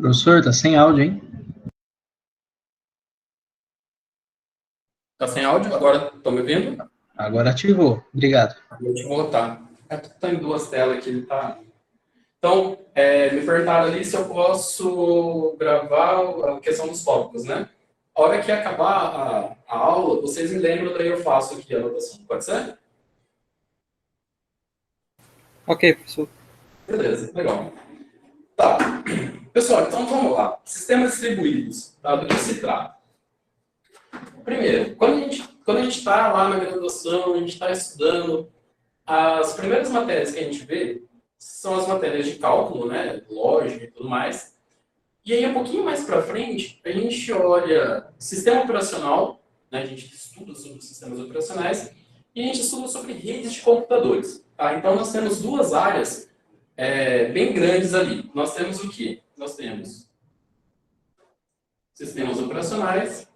Professor, tá sem áudio, hein? Tá sem áudio? Agora estão me ouvindo? Agora ativou. Obrigado. Vou te voltar. É porque tá em duas telas aqui, ele tá. Então, me perguntaram ali se eu posso gravar a questão dos tópicos, né? A hora que acabar a aula, vocês me lembram, daí eu faço aqui a anotação. Pode ser? Ok, professor. Beleza, legal. Tá. Pessoal, então vamos lá. Sistemas distribuídos, tá? Do que se trata? Primeiro, quando a gente está lá na graduação, a gente está estudando, as primeiras matérias que a gente vê são as matérias de cálculo, né, lógica e tudo mais. E aí, um pouquinho mais para frente, a gente olha sistema operacional, né, a gente estuda sobre sistemas operacionais, e a gente estuda sobre redes de computadores. Tá? Então, nós temos duas áreas bem grandes ali. Nós temos o quê? Nós temos sistemas operacionais,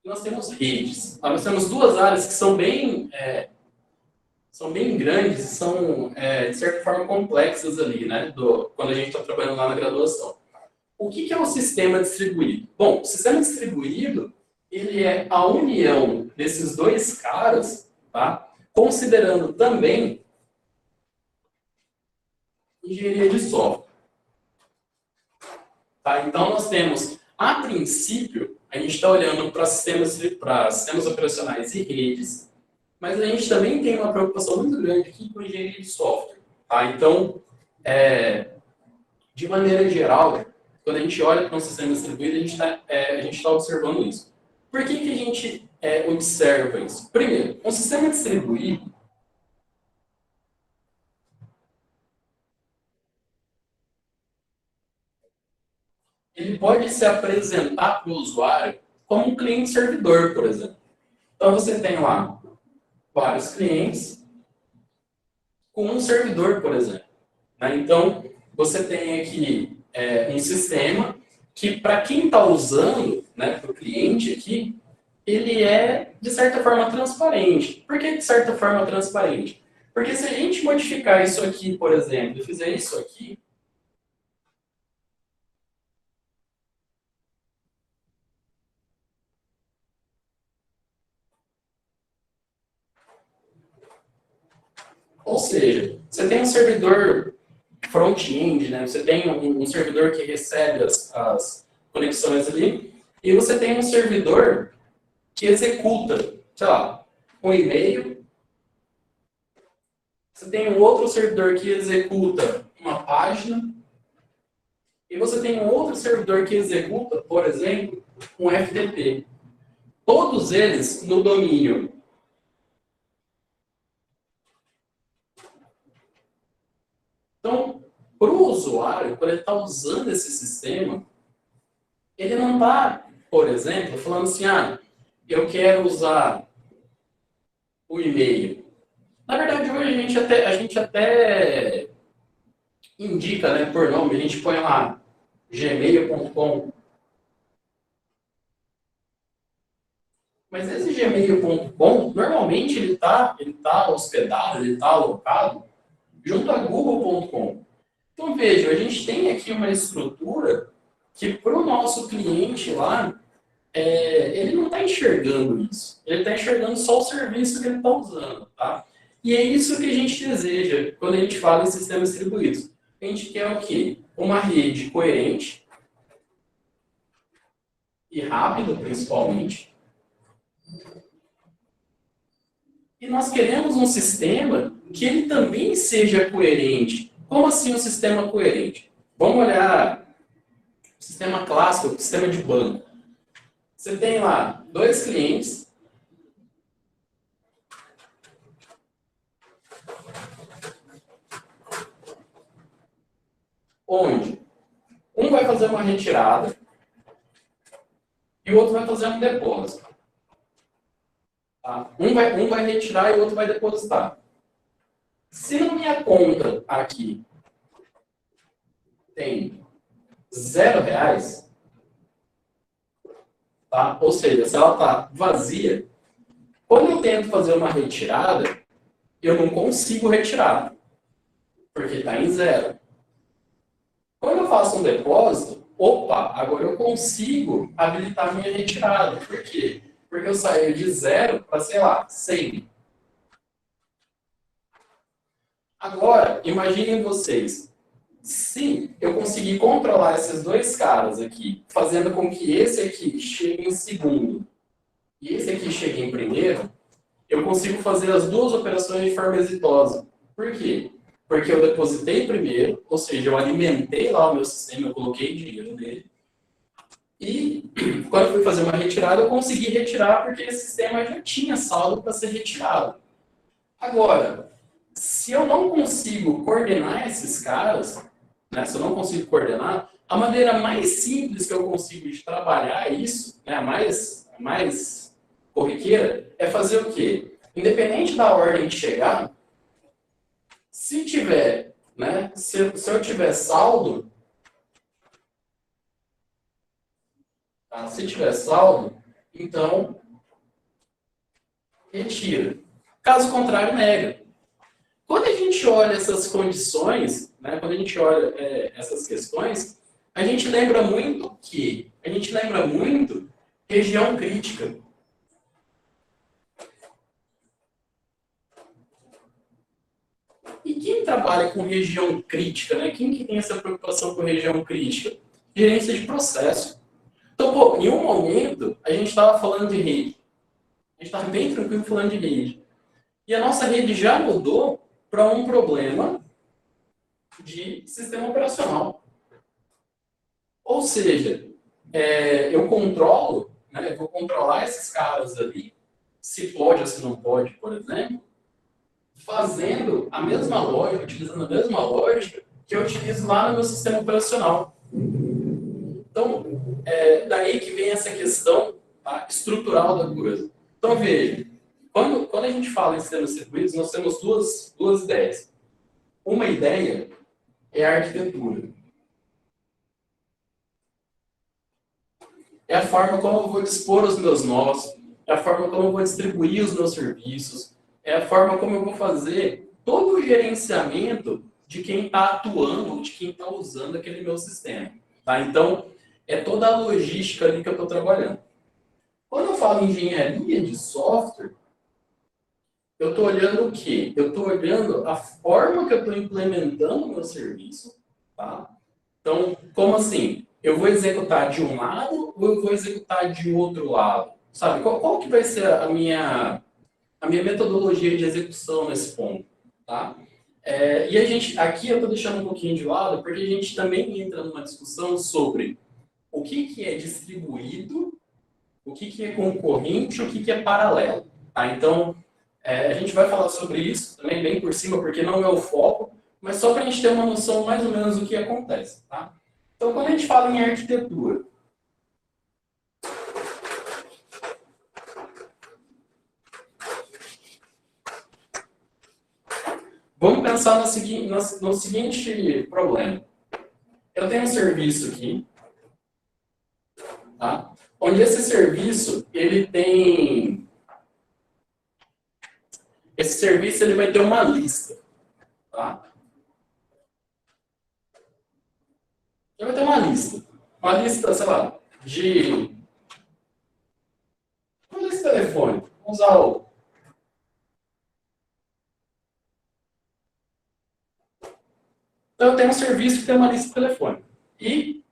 e nós temos redes. Tá? Nós temos duas áreas que são bem grandes e são, de certa forma, complexas ali, né? Quando a gente está trabalhando lá na graduação. O que é o sistema distribuído? Bom, o sistema distribuído, ele é a união desses dois caras, tá? Considerando também engenharia de software. Tá? Então, nós temos, a princípio, a gente está olhando para sistemas operacionais e redes, mas a gente também tem uma preocupação muito grande aqui com engenharia de software. Tá? Então, de maneira geral, quando a gente olha para um sistema distribuído, a gente tá observando isso. Por que a gente observa isso? Primeiro, um sistema distribuído, ele pode se apresentar para o usuário como um cliente-servidor, por exemplo. Então, você tem lá vários clientes com um servidor, por exemplo. Né? Então, você tem aqui um sistema que, para quem está usando, né, para o cliente aqui, ele é, de certa forma, transparente. Por que, de certa forma, transparente? Porque se a gente modificar isso aqui, por exemplo, e fizer isso aqui, ou seja, você tem um servidor front-end, né? Você tem um servidor que recebe as conexões ali, e você tem um servidor que executa, sei lá, um e-mail. Você tem um outro servidor que executa uma página. E você tem um outro servidor que executa, por exemplo, um FTP. Todos eles no domínio. Então, para o usuário, quando ele está usando esse sistema, ele não está, por exemplo, falando assim, eu quero usar o e-mail. Na verdade, hoje a gente até indica, né, por nome, a gente põe lá gmail.com. Mas esse gmail.com, normalmente ele tá hospedado, ele está alocado junto a google.com. Então, veja, a gente tem aqui uma estrutura que para o nosso cliente lá, ele não está enxergando isso. Ele está enxergando só o serviço que ele está usando. Tá? E é isso que a gente deseja quando a gente fala em sistemas distribuídos. A gente quer o quê? Uma rede coerente e rápida, principalmente. E nós queremos um sistema que ele também seja coerente. Como assim um sistema coerente? Vamos olhar o sistema clássico, o sistema de banco. Você tem lá dois clientes, onde um vai fazer uma retirada e o outro vai fazer um depósito. Tá? Um vai retirar e o outro vai depositar. Se na minha conta aqui tem R$0, tá? Ou seja, se ela está vazia, quando eu tento fazer uma retirada, eu não consigo retirar, porque está em zero. Quando eu faço um depósito, opa, agora eu consigo habilitar minha retirada. Por quê? Porque eu saio de 0 para, sei lá, 100. Agora, imaginem vocês, se eu conseguir controlar esses dois caras aqui, fazendo com que esse aqui chegue em segundo e esse aqui chegue em primeiro, eu consigo fazer as duas operações de forma exitosa. Por quê? Porque eu depositei primeiro, ou seja, eu alimentei lá o meu sistema, eu coloquei dinheiro nele, e quando eu fui fazer uma retirada, eu consegui retirar porque esse sistema já tinha saldo para ser retirado. Agora, se eu não consigo coordenar esses caras, né, se eu não consigo coordenar, a maneira mais simples que eu consigo de trabalhar isso, né, a mais corriqueira, é fazer o quê? Independente da ordem de chegar, se tiver, né, se eu tiver saldo, tá? Se tiver saldo, então retira. Caso contrário, nega. Quando a gente olha essas condições, né, quando a gente olha essas questões, a gente lembra muito região crítica. E quem trabalha com região crítica, né? Quem que tem essa preocupação com região crítica? Gerência de processo. Então, pô, em um momento, a gente estava falando de rede. A gente estava bem tranquilo falando de rede. E a nossa rede já mudou para um problema de sistema operacional. Ou seja, eu controlo, né, eu vou controlar esses caras ali, se pode ou se não pode, por exemplo, fazendo a mesma lógica, utilizando a mesma lógica que eu utilizo lá no meu sistema operacional. Então, daí que vem essa questão, tá, estrutural da coisa. Então, veja, quando a gente fala em sistemas distribuídos, nós temos duas ideias. Uma ideia é a arquitetura. É a forma como eu vou dispor os meus nós, é a forma como eu vou distribuir os meus serviços, é a forma como eu vou fazer todo o gerenciamento de quem está atuando, de quem está usando aquele meu sistema. Tá? Então, é toda a logística ali que eu estou trabalhando. Quando eu falo em engenharia de software, eu estou olhando o quê? Eu estou olhando a forma que eu estou implementando o meu serviço. Tá? Então, como assim? Eu vou executar de um lado ou eu vou executar de outro lado? Sabe, qual que vai ser a minha metodologia de execução nesse ponto? Tá? E a gente, aqui eu estou deixando um pouquinho de lado, porque a gente também entra numa discussão sobre o que é distribuído, o que é concorrente, o que é paralelo. Tá? Então, a gente vai falar sobre isso também bem por cima, porque não é o foco, mas só para a gente ter uma noção mais ou menos do que acontece. Tá? Então, quando a gente fala em arquitetura, vamos pensar no seguinte problema. Eu tenho um serviço aqui, tá? Onde esse serviço, esse serviço ele vai ter uma lista, tá? Ele vai ter uma lista, sei lá, uma lista telefônica. Vamos usar o... Então, eu tenho um serviço que tem uma lista telefônica. E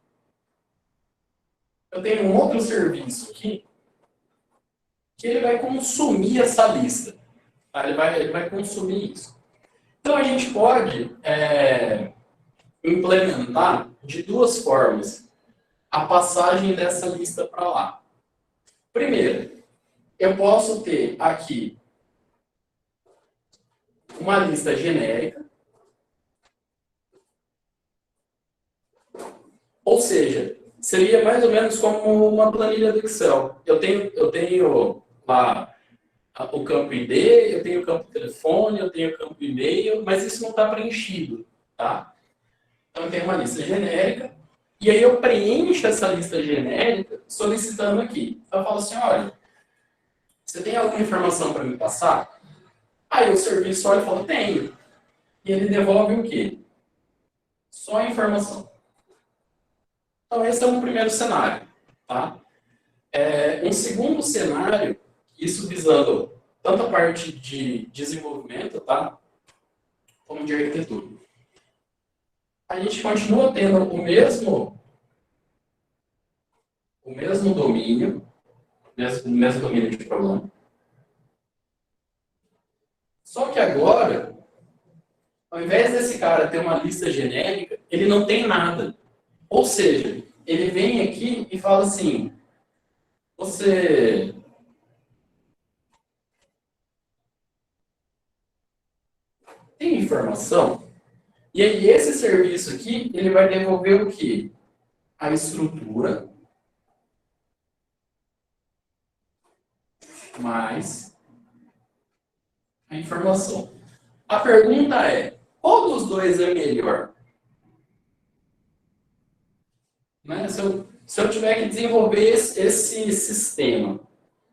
eu tenho um outro serviço aqui que ele vai consumir essa lista. Tá? Ele vai consumir isso. Então, a gente pode implementar de duas formas a passagem dessa lista para lá. Primeiro, eu posso ter aqui uma lista genérica, ou seja, seria mais ou menos como uma planilha do Excel. Eu tenho lá o campo ID, eu tenho o campo telefone, eu tenho o campo e-mail, mas isso não está preenchido, tá? Então, eu tenho uma lista genérica, e aí eu preencho essa lista genérica solicitando aqui. Então, eu falo assim, olha, você tem alguma informação para me passar? Aí o serviço olha e fala, tenho. E ele devolve o quê? Só a informação. Então, esse é um primeiro cenário. Tá? Um segundo cenário, isso visando tanto a parte de desenvolvimento, tá? Como de arquitetura. A gente continua tendo o mesmo domínio, mesmo domínio de problema. Só que agora, ao invés desse cara ter uma lista genérica, ele não tem nada. Ou seja, ele vem aqui e fala assim, você tem informação? E aí esse serviço aqui, ele vai devolver o quê? A estrutura mais a informação. A pergunta é, qual dos dois é melhor? Né? Se eu tiver que desenvolver esse sistema,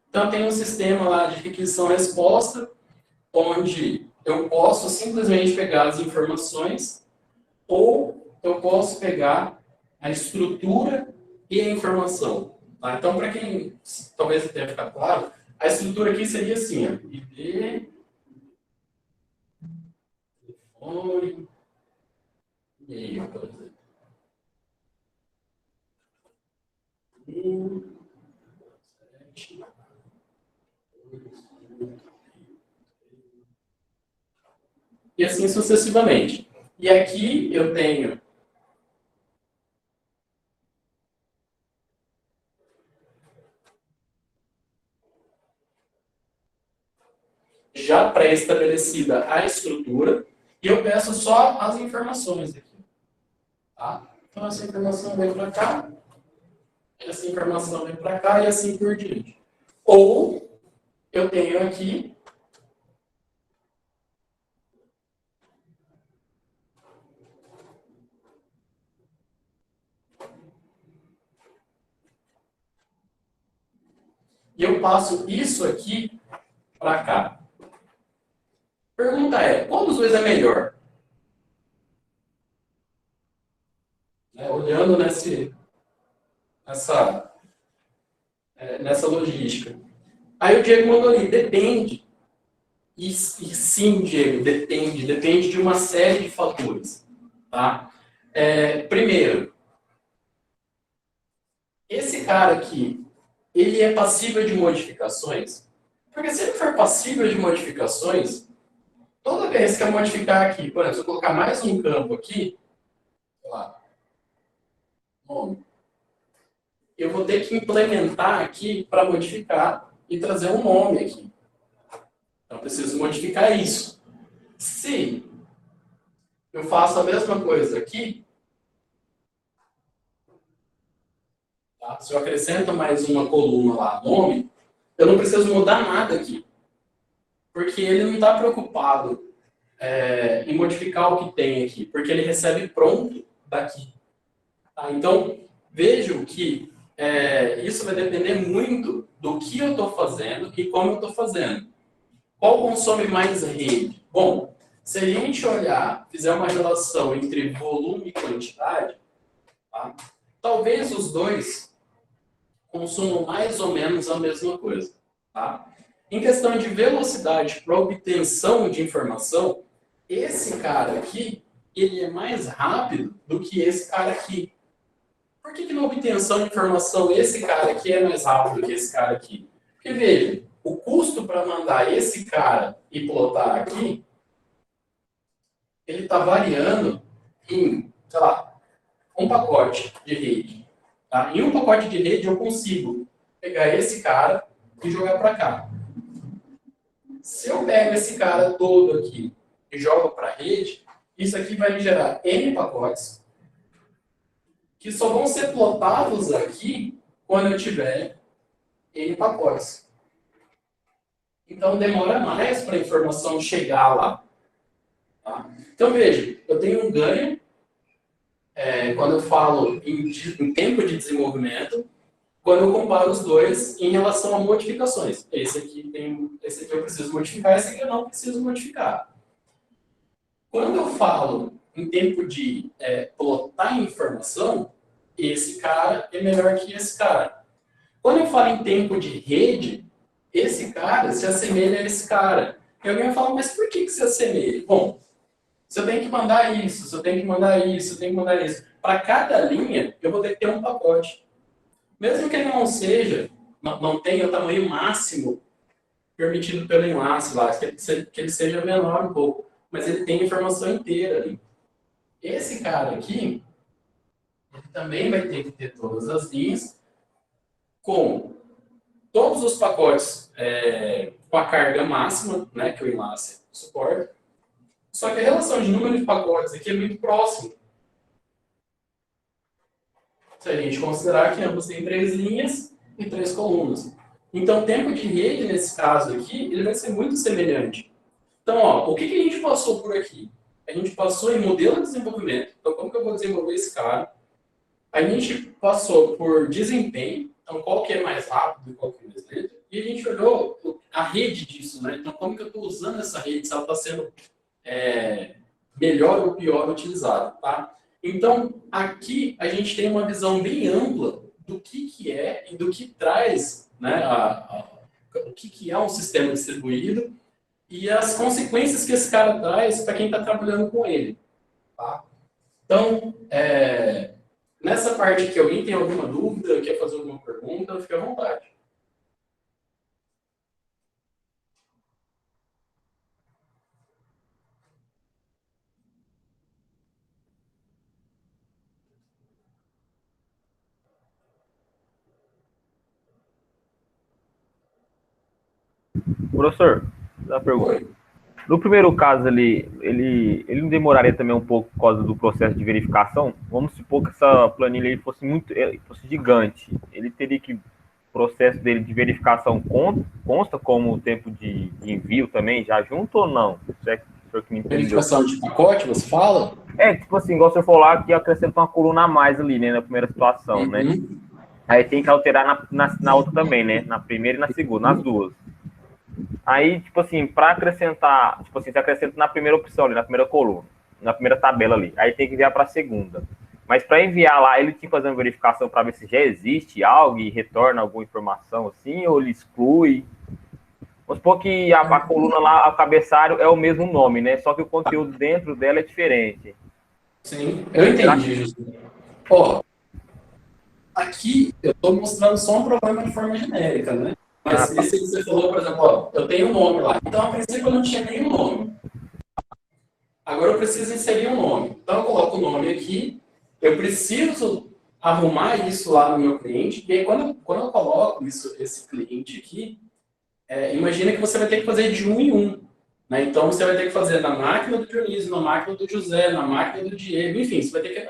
então tem um sistema lá de requisição-resposta, onde eu posso simplesmente pegar as informações, ou eu posso pegar a estrutura e a informação. Tá? Então, para quem talvez tenha ficado claro, a estrutura aqui seria assim, ó, ID, telefone, e-mail, por exemplo. E assim sucessivamente. E aqui eu tenho já pré-estabelecida a estrutura e eu peço só as informações aqui. Tá? Então, essa informação vem para cá, essa informação vem para cá e assim por diante. Ou eu tenho aqui e eu passo isso aqui para cá. Pergunta é, qual dos dois é melhor? Olhando nessa logística. Aí o Diego mandou ali, depende. E sim, Diego, depende de uma série de fatores. Tá? Primeiro, esse cara aqui, ele é passível de modificações? Porque se ele for passível de modificações, toda vez que eu modificar aqui, por exemplo, se eu colocar mais um campo aqui, sei lá, nome, eu vou ter que implementar aqui para modificar e trazer um nome aqui. Então, eu preciso modificar isso. Se eu faço a mesma coisa aqui, tá? Se eu acrescento mais uma coluna lá, nome, eu não preciso mudar nada aqui. Porque ele não está preocupado em modificar o que tem aqui, porque ele recebe pronto daqui. Tá? Então, vejam que isso vai depender muito do que eu estou fazendo e como eu estou fazendo. Qual consome mais rede? Bom, se a gente olhar, fizer uma relação entre volume e quantidade, tá? Talvez os dois consumam mais ou menos a mesma coisa. Tá? Em questão de velocidade para obtenção de informação, esse cara aqui, ele é mais rápido do que esse cara aqui. Por que na obtenção de informação esse cara aqui é mais rápido do que esse cara aqui? Porque, veja, o custo para mandar esse cara e plotar aqui, ele está variando em, sei lá, um pacote de rede. Tá? Em um pacote de rede eu consigo pegar esse cara e jogar para cá. Se eu pego esse cara todo aqui e jogo para a rede, isso aqui vai me gerar N pacotes que só vão ser plotados aqui quando eu tiver N pacotes. Então, demora mais para a informação chegar lá. Tá? Então, veja, eu tenho um ganho quando eu falo em tempo de desenvolvimento, quando eu comparo os dois em relação a modificações. Esse aqui eu preciso modificar, esse aqui eu não preciso modificar. Quando eu falo em tempo de plotar informação, esse cara é melhor que esse cara. Quando eu falo em tempo de rede, esse cara se assemelha a esse cara. E alguém vai falar, mas por que se assemelha? Bom, se eu tenho que mandar isso, se eu tenho que mandar isso, eu tenho que mandar isso. Para cada linha, eu vou ter que ter um pacote. Mesmo que ele não seja, não tenha o tamanho máximo permitido pelo enlace lá, que ele seja menor um pouco, mas ele tem a informação inteira ali. Esse cara aqui, ele também vai ter que ter todas as linhas com todos os pacotes com a carga máxima, né, que o enlace suporta. Só que a relação de número de pacotes aqui é muito próxima. Se a gente considerar que ambos têm 3 linhas e 3 colunas. Então, o tempo de rede, nesse caso aqui, ele vai ser muito semelhante. Então, ó, o que a gente passou por aqui? A gente passou em modelo de desenvolvimento. Então, como que eu vou desenvolver esse cara? A gente passou por desempenho. Então, qual que é mais rápido e qual que é mais lento. E a gente olhou a rede disso, né? Então, como que eu estou usando essa rede? Se ela está sendo melhor ou pior utilizada, tá? Então, aqui a gente tem uma visão bem ampla do que é e do que traz, né, o que é um sistema distribuído e as consequências que esse cara traz para quem está trabalhando com ele. Tá? Então, nessa parte aqui, alguém tem alguma dúvida, quer fazer alguma pergunta, fique à vontade. Professor, dá uma pergunta. Oi. No primeiro caso ali, ele não demoraria também um pouco por causa do processo de verificação? Vamos supor que essa planilha aí fosse gigante. Ele teria que, o processo dele de verificação consta como o tempo de envio também, já junto ou não? Se é que o senhor que me entendeu. Verificação de pacote, você fala? Tipo assim, igual o senhor falou lá, que acrescenta uma coluna a mais ali, né, na primeira situação, né? Aí tem que alterar na outra também, né? Na primeira e na segunda, nas duas. Aí, tipo assim, para acrescentar, tipo assim, você acrescenta na primeira opção ali, na primeira coluna, na primeira tabela ali. Aí tem que enviar para a segunda. Mas para enviar lá, ele tinha que fazer uma verificação para ver se já existe algo e retorna alguma informação assim, ou ele exclui. Vamos supor que a coluna lá, o cabeçalho é o mesmo nome, né? Só que o conteúdo dentro dela é diferente. Sim, eu entendi, Justo. Ó, aqui eu estou mostrando só um problema de forma genérica, né? Mas esse que você falou, por exemplo, ó, eu tenho um nome lá. Então, a princípio, eu não tinha nenhum nome. Agora eu preciso inserir um nome. Então, eu coloco o nome aqui. Eu preciso arrumar isso lá no meu cliente. E aí, quando eu coloco esse cliente aqui, imagina que você vai ter que fazer de um em um. Né? Então, você vai ter que fazer na máquina do Dionísio, na máquina do José, na máquina do Diego. Enfim, você vai ter que...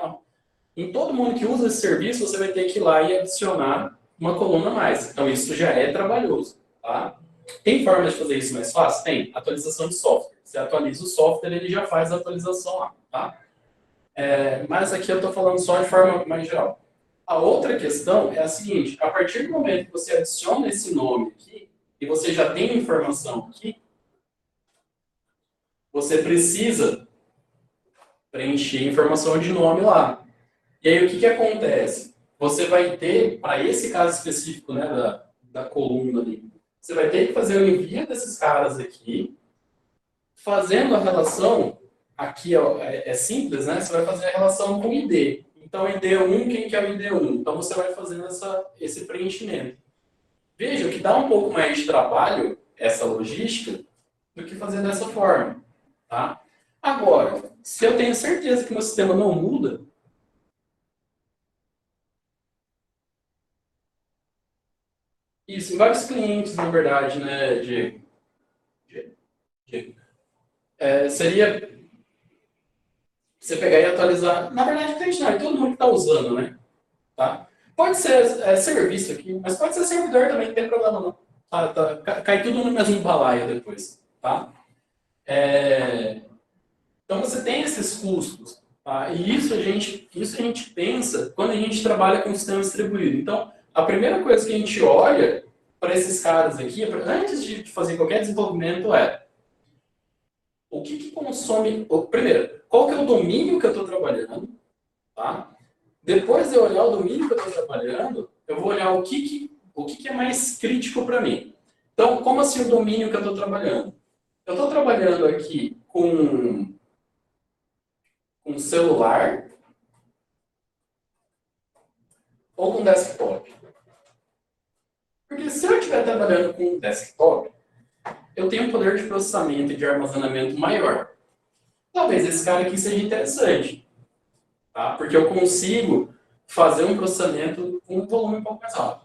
Em todo mundo que usa esse serviço, você vai ter que ir lá e adicionar uma coluna a mais. Então, isso já é trabalhoso. Tá? Tem forma de fazer isso mais fácil? Tem. Atualização de software. Você atualiza o software, ele já faz a atualização lá. Tá? Mas aqui eu estou falando só de forma mais geral. A outra questão é a seguinte. A partir do momento que você adiciona esse nome aqui, e você já tem informação aqui, você precisa preencher informação de nome lá. E aí, o que acontece? Você vai ter, para esse caso específico, né, da coluna ali, você vai ter que fazer o envio desses caras aqui, fazendo a relação, aqui ó, é simples, né? Você vai fazer a relação com o ID. Então, ID1, quem que é o ID1? Então, você vai fazendo esse preenchimento. Veja que dá um pouco mais de trabalho, essa logística, do que fazer dessa forma. Tá? Agora, se eu tenho certeza que meu sistema não muda, isso, em vários clientes, na verdade, né, Diego? Seria você pegar e atualizar. Na verdade, cliente não, é todo mundo que está usando, né? Tá? Pode ser serviço aqui, mas pode ser servidor também, não tem problema não. Cai tudo no mesmo balaio depois. Tá? Então, você tem esses custos. Tá? E isso a gente pensa quando a gente trabalha com sistema distribuído. Então, a primeira coisa que a gente olha para esses caras aqui, antes de fazer qualquer desenvolvimento, o que consome... Primeiro, qual que é o domínio que eu estou trabalhando? Tá? Depois de eu olhar o domínio que eu estou trabalhando, eu vou olhar o que é mais crítico para mim. Então, como assim o domínio que eu estou trabalhando? Eu estou trabalhando aqui com celular ou com desktop. Porque se eu estiver trabalhando com desktop, eu tenho um poder de processamento e de armazenamento maior. Talvez esse cara aqui seja interessante, tá? Porque eu consigo fazer um processamento com um volume um pouco mais alto.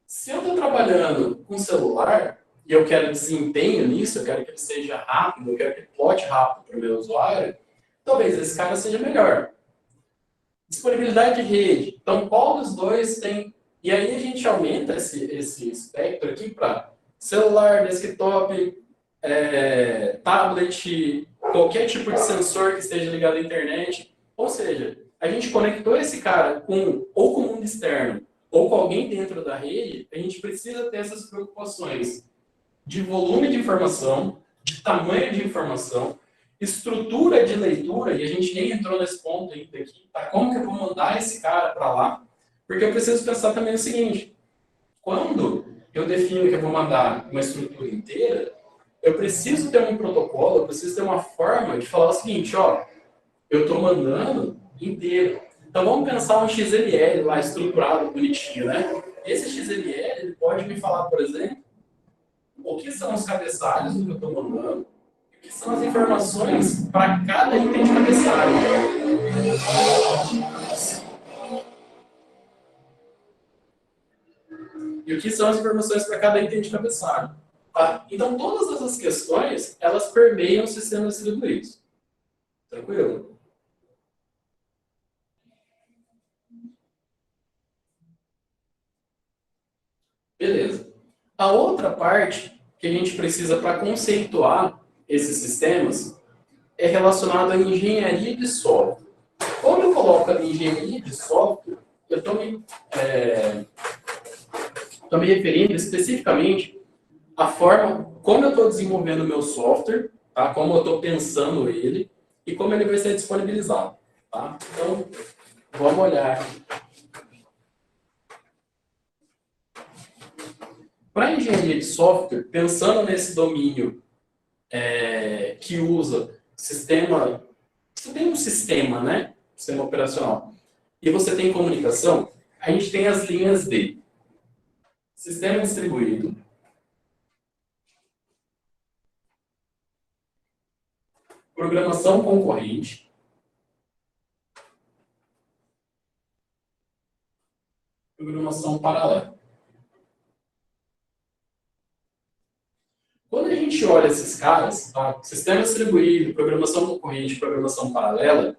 Se eu estou trabalhando com celular e eu quero desempenho nisso, eu quero que ele seja rápido, eu quero que ele plote rápido para o meu usuário, talvez esse cara seja melhor. Disponibilidade de rede. Então, qual dos dois tem... E aí a gente aumenta esse espectro aqui para celular, desktop, tablet, qualquer tipo de sensor que esteja ligado à internet. Ou seja, a gente conectou esse cara ou com o mundo externo ou com alguém dentro da rede, a gente precisa ter essas preocupações de volume de informação, de tamanho de informação, estrutura de leitura, e a gente nem entrou nesse ponto ainda aqui, tá? Como que eu vou mandar esse cara para lá? Porque eu preciso pensar também o seguinte, quando eu defino que eu vou mandar uma estrutura inteira, eu preciso ter um protocolo, eu preciso ter uma forma de falar o seguinte, ó, eu estou mandando inteiro. Então vamos pensar um XML lá estruturado, bonitinho, né? Esse XML ele pode me falar, por exemplo, o que são os cabeçalhos do que eu estou mandando, o que são as informações para cada item de cabeçalho. E o que são as informações para cada item de cabeçalho. Tá? Então, todas essas questões, elas permeiam os sistemas distribuídos. Tranquilo? Beleza. A outra parte que a gente precisa para conceituar esses sistemas é relacionada à engenharia de software. Quando eu coloco a engenharia de software, eu estou me referindo especificamente à forma como eu estou desenvolvendo o meu software, tá? Como eu estou pensando ele e como ele vai ser disponibilizado. Tá? Então, vamos olhar aqui. Para a engenharia de software, pensando nesse domínio que usa sistema... Você tem um sistema, né? Sistema operacional. E você tem comunicação, a gente tem as linhas de sistema distribuído, programação concorrente, programação paralela. Quando a gente olha esses caras, tá? Sistema distribuído, programação concorrente, programação paralela,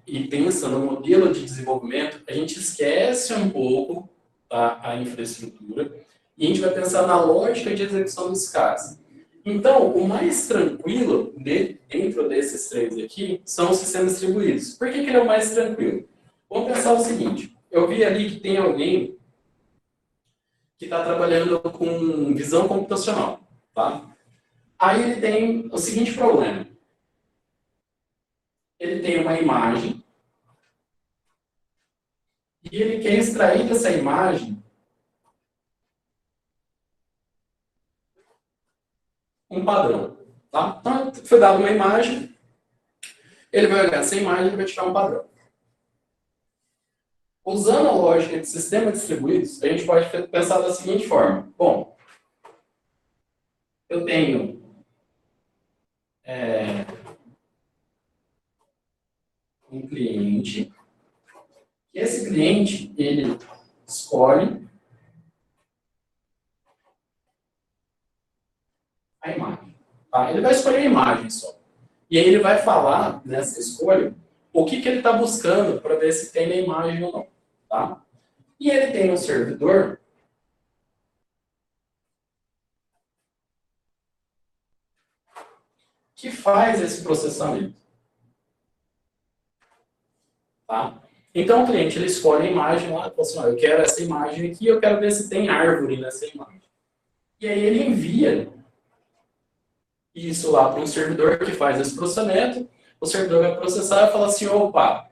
e pensa no modelo de desenvolvimento, a gente esquece um pouco, tá, a infraestrutura e a gente vai pensar na lógica de execução desses caras. Então, o mais tranquilo dentro desses três aqui são os sistemas distribuídos. Por que ele é o mais tranquilo? Vamos pensar o seguinte, eu vi ali que tem alguém que está trabalhando com visão computacional, tá? Aí ele tem o seguinte problema. Ele tem uma imagem e ele quer extrair dessa imagem um padrão. Tá? Então, foi dada uma imagem, ele vai olhar essa imagem e vai tirar um padrão. Usando a lógica de sistema distribuídos, a gente pode pensar da seguinte forma. Bom, eu tenho um cliente, e esse cliente, ele escolhe a imagem. Tá? Ele vai escolher a imagem só. E aí ele vai falar, nessa escolha, o que ele está buscando para ver se tem na imagem ou não. Tá? E ele tem um servidor que faz esse processamento. Tá? Então o cliente ele escolhe a imagem lá, fala assim, eu quero essa imagem aqui, eu quero ver se tem árvore nessa imagem. E aí ele envia isso lá para um servidor que faz esse processamento, o servidor vai processar e fala assim, opa,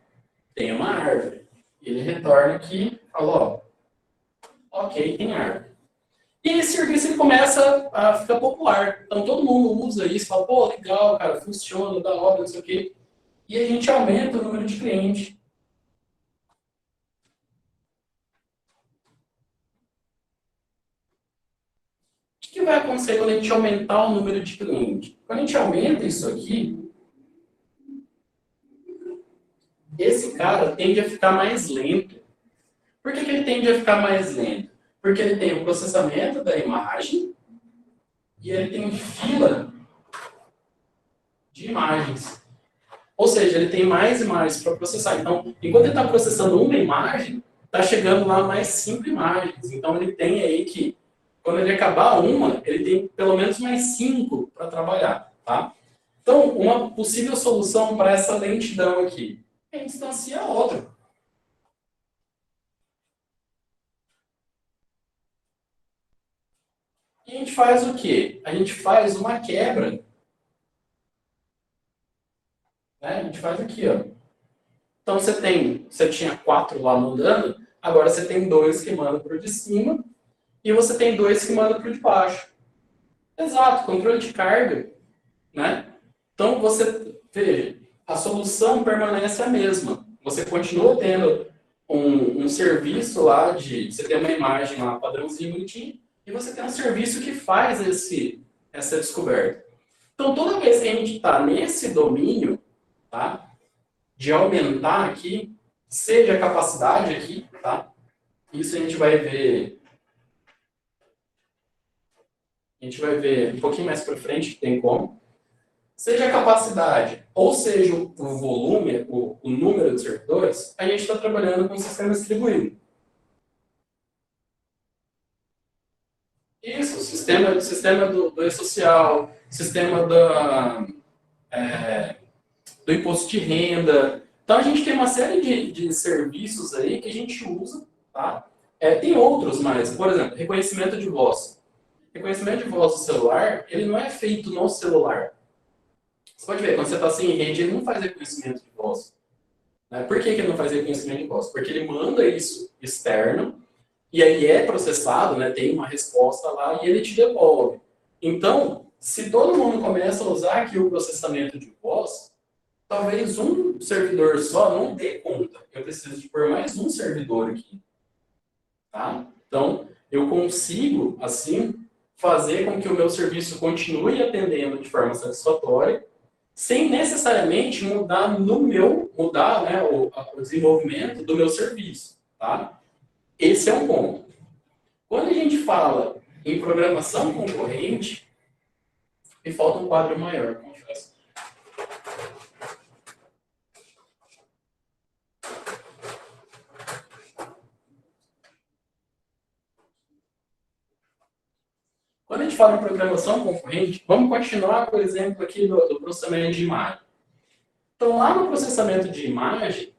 Tem uma árvore. Ele retorna aqui, fala, ó, ok, tem árvore. E esse serviço ele começa a ficar popular. Então todo mundo usa isso, fala, pô, legal, cara, funciona, da hora, não sei o quê. E a gente aumenta o número de clientes. O que vai acontecer quando a gente aumentar o número de clientes? Quando a gente aumenta isso aqui, esse cara tende a ficar mais lento. Por que ele tende a ficar mais lento? Porque ele tem o processamento da imagem e ele tem fila de imagens. Ou seja, ele tem mais imagens para processar. Então, enquanto ele está processando uma imagem, está chegando lá mais 5 imagens. Então, ele tem aí que, quando ele acabar uma, ele tem pelo menos mais 5 para trabalhar. Tá? Então, uma possível solução para essa lentidão aqui é instanciar outra. E a gente faz o quê? A gente faz uma quebra. Né? A gente faz aqui, ó. Então você tinha 4 lá mandando, agora você tem 2 que mandam para o de cima e você tem 2 que mandam para o de baixo. Exato, controle de carga, né? Então você veja, a solução permanece a mesma. Você continua tendo um serviço lá de você tem uma imagem lá padrãozinho bonitinho e você tem um serviço que faz essa descoberta. Então toda vez que a gente está nesse domínio, tá? De aumentar aqui, seja a capacidade aqui, tá? Isso a gente vai ver um pouquinho mais para frente que tem como. Seja a capacidade, ou seja o volume, o número de servidores, a gente está trabalhando com um sistema distribuído. Isso, sistema do e-social, sistema do imposto de renda. Então, a gente tem uma série de serviços aí que a gente usa, tá? Tem outros mais, por exemplo, reconhecimento de voz. Reconhecimento de voz do celular, ele não é feito no celular. Você pode ver, quando você está sem rede, ele não faz reconhecimento de voz. Né? Por que ele não faz reconhecimento de voz? Porque ele manda isso externo, e aí é processado, né? Tem uma resposta lá, e ele te devolve. Então, se todo mundo começa a usar aqui o processamento de voz, talvez um servidor só não dê conta. Eu preciso de pôr mais um servidor aqui. Tá? Então, eu consigo, assim, fazer com que o meu serviço continue atendendo de forma satisfatória, sem necessariamente mudar, né, o desenvolvimento do meu serviço. Tá? Esse é um ponto. Quando a gente fala em programação concorrente, me falta um quadro maior, confesso. Quando a gente fala em programação concorrente, vamos continuar com o exemplo aqui do processamento de imagem. Então, lá no processamento de imagem,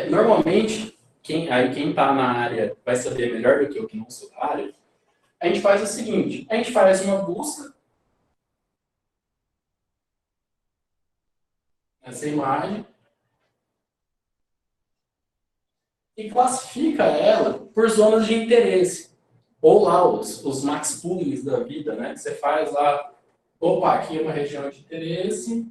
normalmente, quem está na área vai saber melhor do que eu que não sou da área, a gente faz o seguinte, a gente faz uma busca nessa imagem e classifica ela por zonas de interesse. Ou lá os max poolings da vida, né? Você faz lá, opa, aqui é uma região de interesse,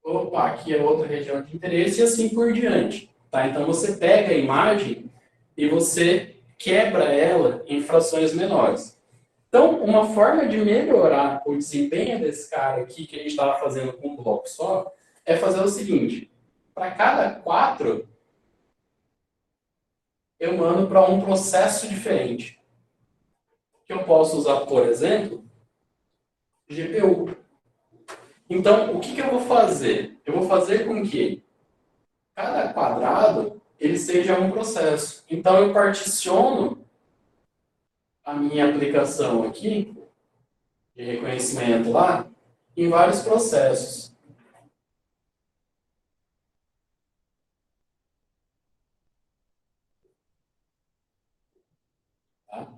opa, aqui é outra região de interesse e assim por diante. Tá? Então você pega a imagem e você quebra ela em frações menores. Então, uma forma de melhorar o desempenho desse cara aqui, que a gente estava fazendo com um bloco só, é fazer o seguinte: para cada 4, eu mando para um processo diferente. Que eu posso usar, por exemplo, GPU. Então, o que eu vou fazer? Eu vou fazer com que cada quadrado ele seja um processo. Então, eu particiono a minha aplicação aqui, de reconhecimento lá, em vários processos. Tá?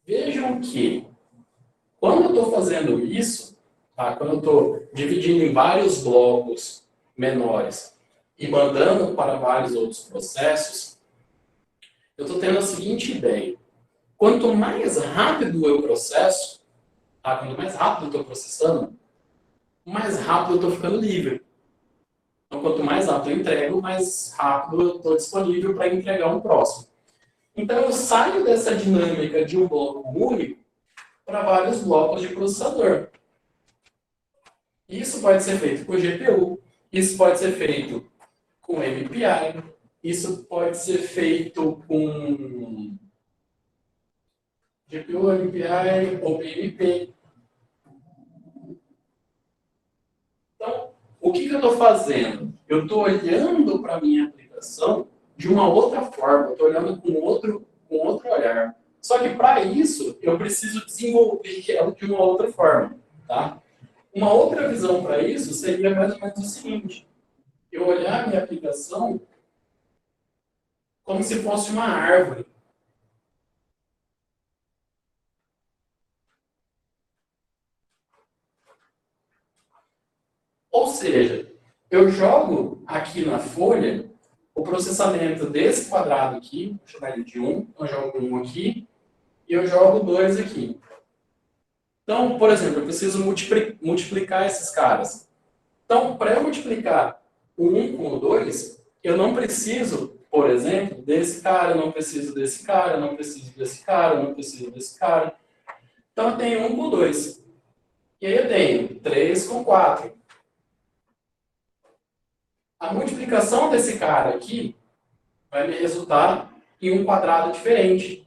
Vejam que, Quando eu estou fazendo isso, tá? Quando eu estou dividindo em vários blocos menores e mandando para vários outros processos, eu estou tendo a seguinte ideia. Quanto mais rápido eu processo, tá? Quanto mais rápido eu estou processando, mais rápido eu estou ficando livre. Então, quanto mais rápido eu entrego, mais rápido eu estou disponível para entregar um próximo. Então, eu saio dessa dinâmica de um bloco único para vários blocos de processador. Isso pode ser feito com GPU, isso pode ser feito com MPI, isso pode ser feito com GPU, MPI, OpenMP. Então, o que eu estou fazendo? Eu estou olhando para a minha aplicação de uma outra forma, estou olhando com outro olhar. Só que para isso, eu preciso desenvolver ela de uma outra forma. Tá? Uma outra visão para isso seria mais ou menos o seguinte: eu olhar a minha aplicação como se fosse uma árvore. Ou seja, eu jogo aqui na folha o processamento desse quadrado aqui, vou chamar ele de 1, eu jogo 1 aqui, e eu jogo 2 aqui. Então, por exemplo, eu preciso multiplicar esses caras. Então, para eu multiplicar o 1 com o 2, eu não preciso, por exemplo, desse cara, eu não preciso desse cara, eu não preciso desse cara, eu não preciso desse cara. Então, eu tenho 1 com 2. E aí eu tenho 3 com 4. A multiplicação desse cara aqui vai me resultar em um quadrado diferente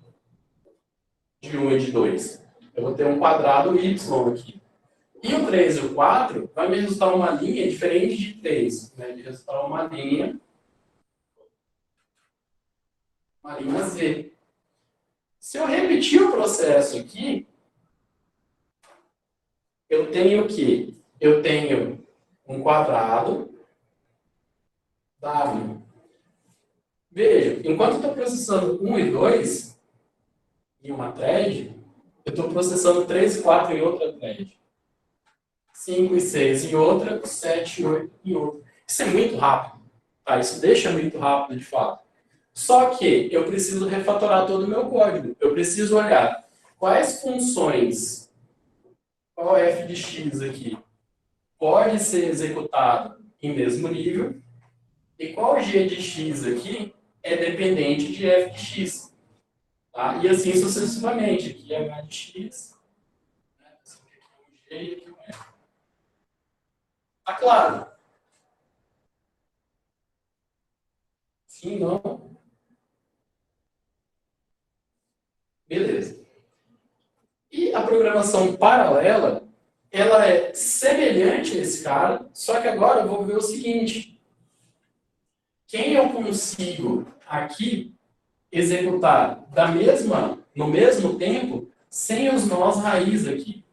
de 1 e de 2. Eu vou ter um quadrado y aqui. E o 3 e o 4 vai me resultar uma linha diferente de 3. Vai me resultar uma linha Z. Se eu repetir o processo aqui, eu tenho o quê? Eu tenho um quadrado W. Veja, enquanto eu estou processando 1 e 2 em uma thread, eu estou processando 3 e 4 em outra thread. 5 e 6 em outra, 7 e 8 em outra. Isso é muito rápido. Tá? Isso deixa muito rápido, de fato. Só que eu preciso refatorar todo o meu código. Eu preciso olhar quais funções, qual f de x aqui, pode ser executado em mesmo nível, e qual g de x aqui é dependente de f de x. Tá? E assim sucessivamente. Aqui é h de x, né? Aqui é um g e aqui é um f. Tá claro? Sim, não? Beleza. E a programação paralela, ela é semelhante a esse cara, só que agora eu vou ver o seguinte. Quem eu consigo aqui executar no mesmo tempo, sem os nós raiz aqui.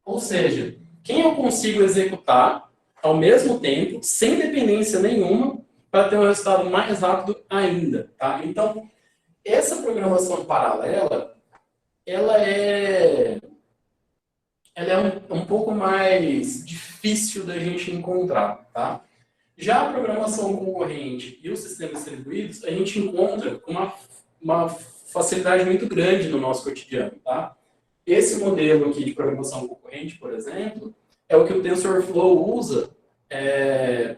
Ou seja, quem eu consigo executar ao mesmo tempo, sem dependência nenhuma, para ter um resultado mais rápido ainda. Tá? Então, essa programação paralela, ela é um pouco mais difícil da gente encontrar. Tá? Já a programação concorrente e os sistemas distribuídos, a gente encontra uma facilidade muito grande no nosso cotidiano. Tá? Esse modelo aqui de programação concorrente, por exemplo, é o que o TensorFlow usa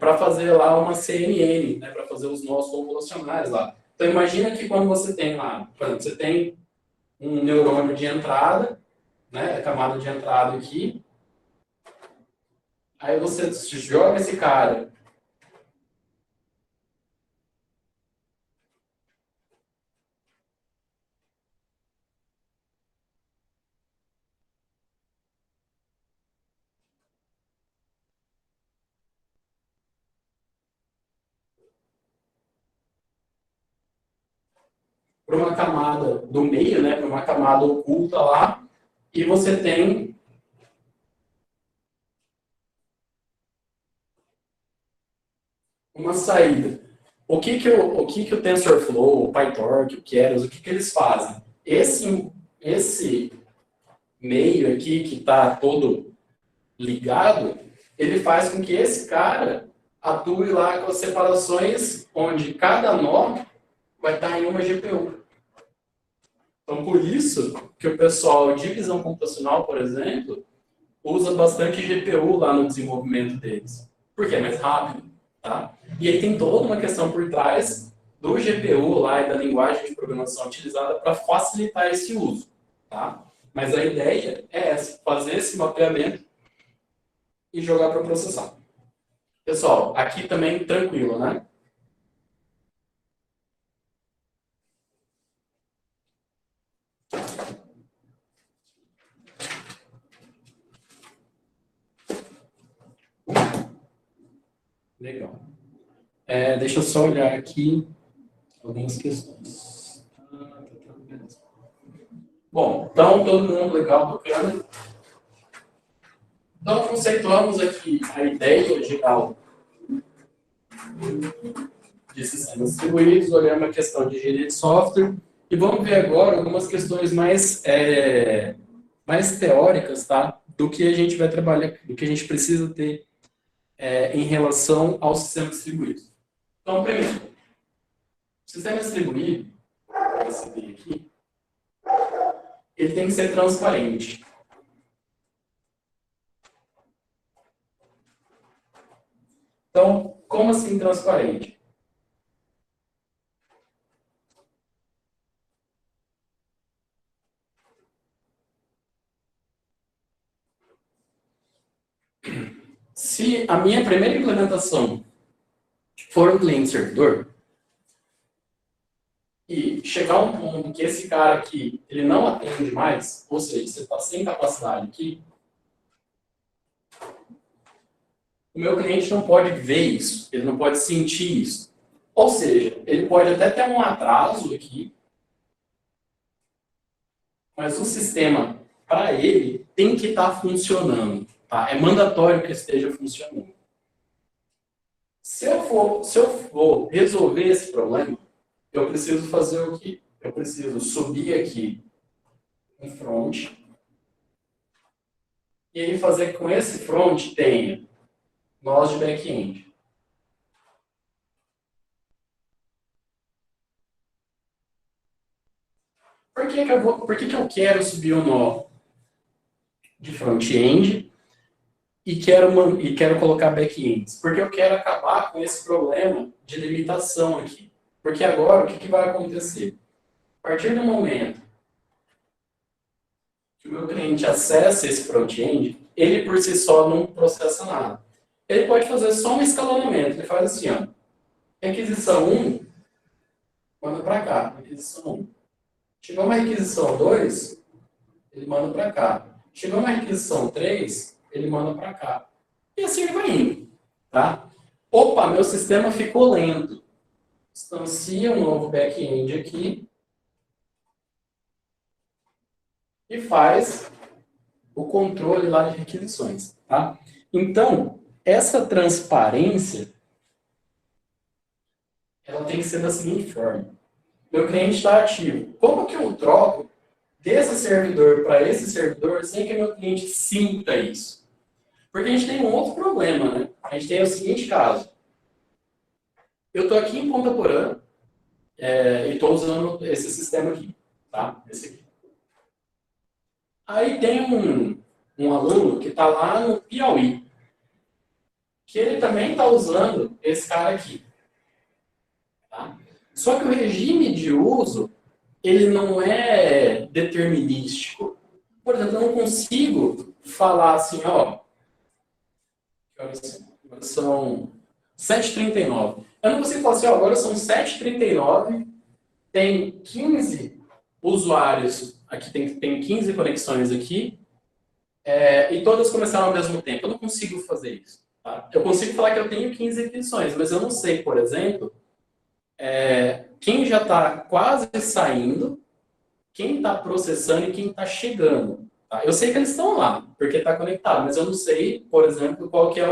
para fazer lá uma CNN, né, para fazer os nós convolucionais lá. Então, imagina que quando você tem lá, por exemplo, você tem um neurônio de entrada, né, a camada de entrada aqui, aí você joga esse cara para uma camada do meio, né, para uma camada oculta lá, e você tem uma saída. O que o TensorFlow, o PyTorch, o Keras, o que eles fazem? Esse meio aqui, que está todo ligado, ele faz com que esse cara atue lá com as separações onde cada nó vai estar em uma GPU. Então, por isso que o pessoal de visão computacional, por exemplo, usa bastante GPU lá no desenvolvimento deles. Porque é mais rápido, tá? E aí tem toda uma questão por trás do GPU lá e da linguagem de programação utilizada para facilitar esse uso, tá? Mas a ideia é essa, fazer esse mapeamento e jogar para processar. Pessoal, aqui também tranquilo, né? Legal. Deixa eu só olhar aqui algumas questões. Bom, então todo mundo legal, bacana. Então, conceituamos aqui a ideia geral de sistemas distribuídos, olhamos a questão de engenharia de software, e vamos ver agora algumas questões mais teóricas, tá? Do que a gente vai trabalhar, do que a gente precisa ter em relação ao sistema distribuído. Então, primeiro, o sistema distribuído, esse aqui, ele tem que ser transparente. Então, como assim transparente? Se a minha primeira implementação for um cliente-servidor, e chegar a um ponto que esse cara aqui, ele não atende mais, ou seja, você está sem capacidade aqui, o meu cliente não pode ver isso, ele não pode sentir isso. Ou seja, ele pode até ter um atraso aqui, mas o sistema, para ele, tem que estar funcionando. Tá? É mandatório que esteja funcionando. Se eu for resolver esse problema, eu preciso fazer o quê? Eu preciso subir aqui um front, e aí fazer que com esse front tenha nós de back-end. Por que eu quero subir o nó de front-end e quero colocar back-ends? Porque eu quero acabar com esse problema de limitação aqui. Porque agora, o que vai acontecer? A partir do momento que o meu cliente acessa esse front-end, ele por si só não processa nada. Ele pode fazer só um escalonamento. Ele faz assim, ó. Requisição 1, manda para cá. Requisição 1. Chegou uma requisição 2, ele manda para cá. Chegou uma requisição 3, ele manda para cá. E assim ele vai indo. Tá? Opa, meu sistema ficou lento. Instancia um novo back-end aqui. E faz o controle lá de requisições. Tá? Então, essa transparência, ela tem que ser da seguinte forma. Meu cliente está ativo. Como que eu troco desse servidor para esse servidor sem que meu cliente sinta isso? Porque a gente tem um outro problema, né? A gente tem o seguinte caso. Eu estou aqui em Ponta Porã e estou usando esse sistema aqui, tá? Esse aqui. Aí tem um aluno que está lá no Piauí, que ele também está usando esse cara aqui. Tá? Só que o regime de uso, ele não é determinístico. Por exemplo, eu não consigo falar assim, ó, agora são 7h39. Eu não consigo falar assim, ó, agora são 7h39, tem 15 usuários, aqui tem 15 conexões aqui, e todas começaram ao mesmo tempo. Eu não consigo fazer isso. Tá? Eu consigo falar que eu tenho 15 requisições, mas eu não sei, por exemplo, quem já está quase saindo, quem está processando e quem está chegando. Tá? Eu sei que eles estão lá, porque está conectado, mas eu não sei, por exemplo, qual que é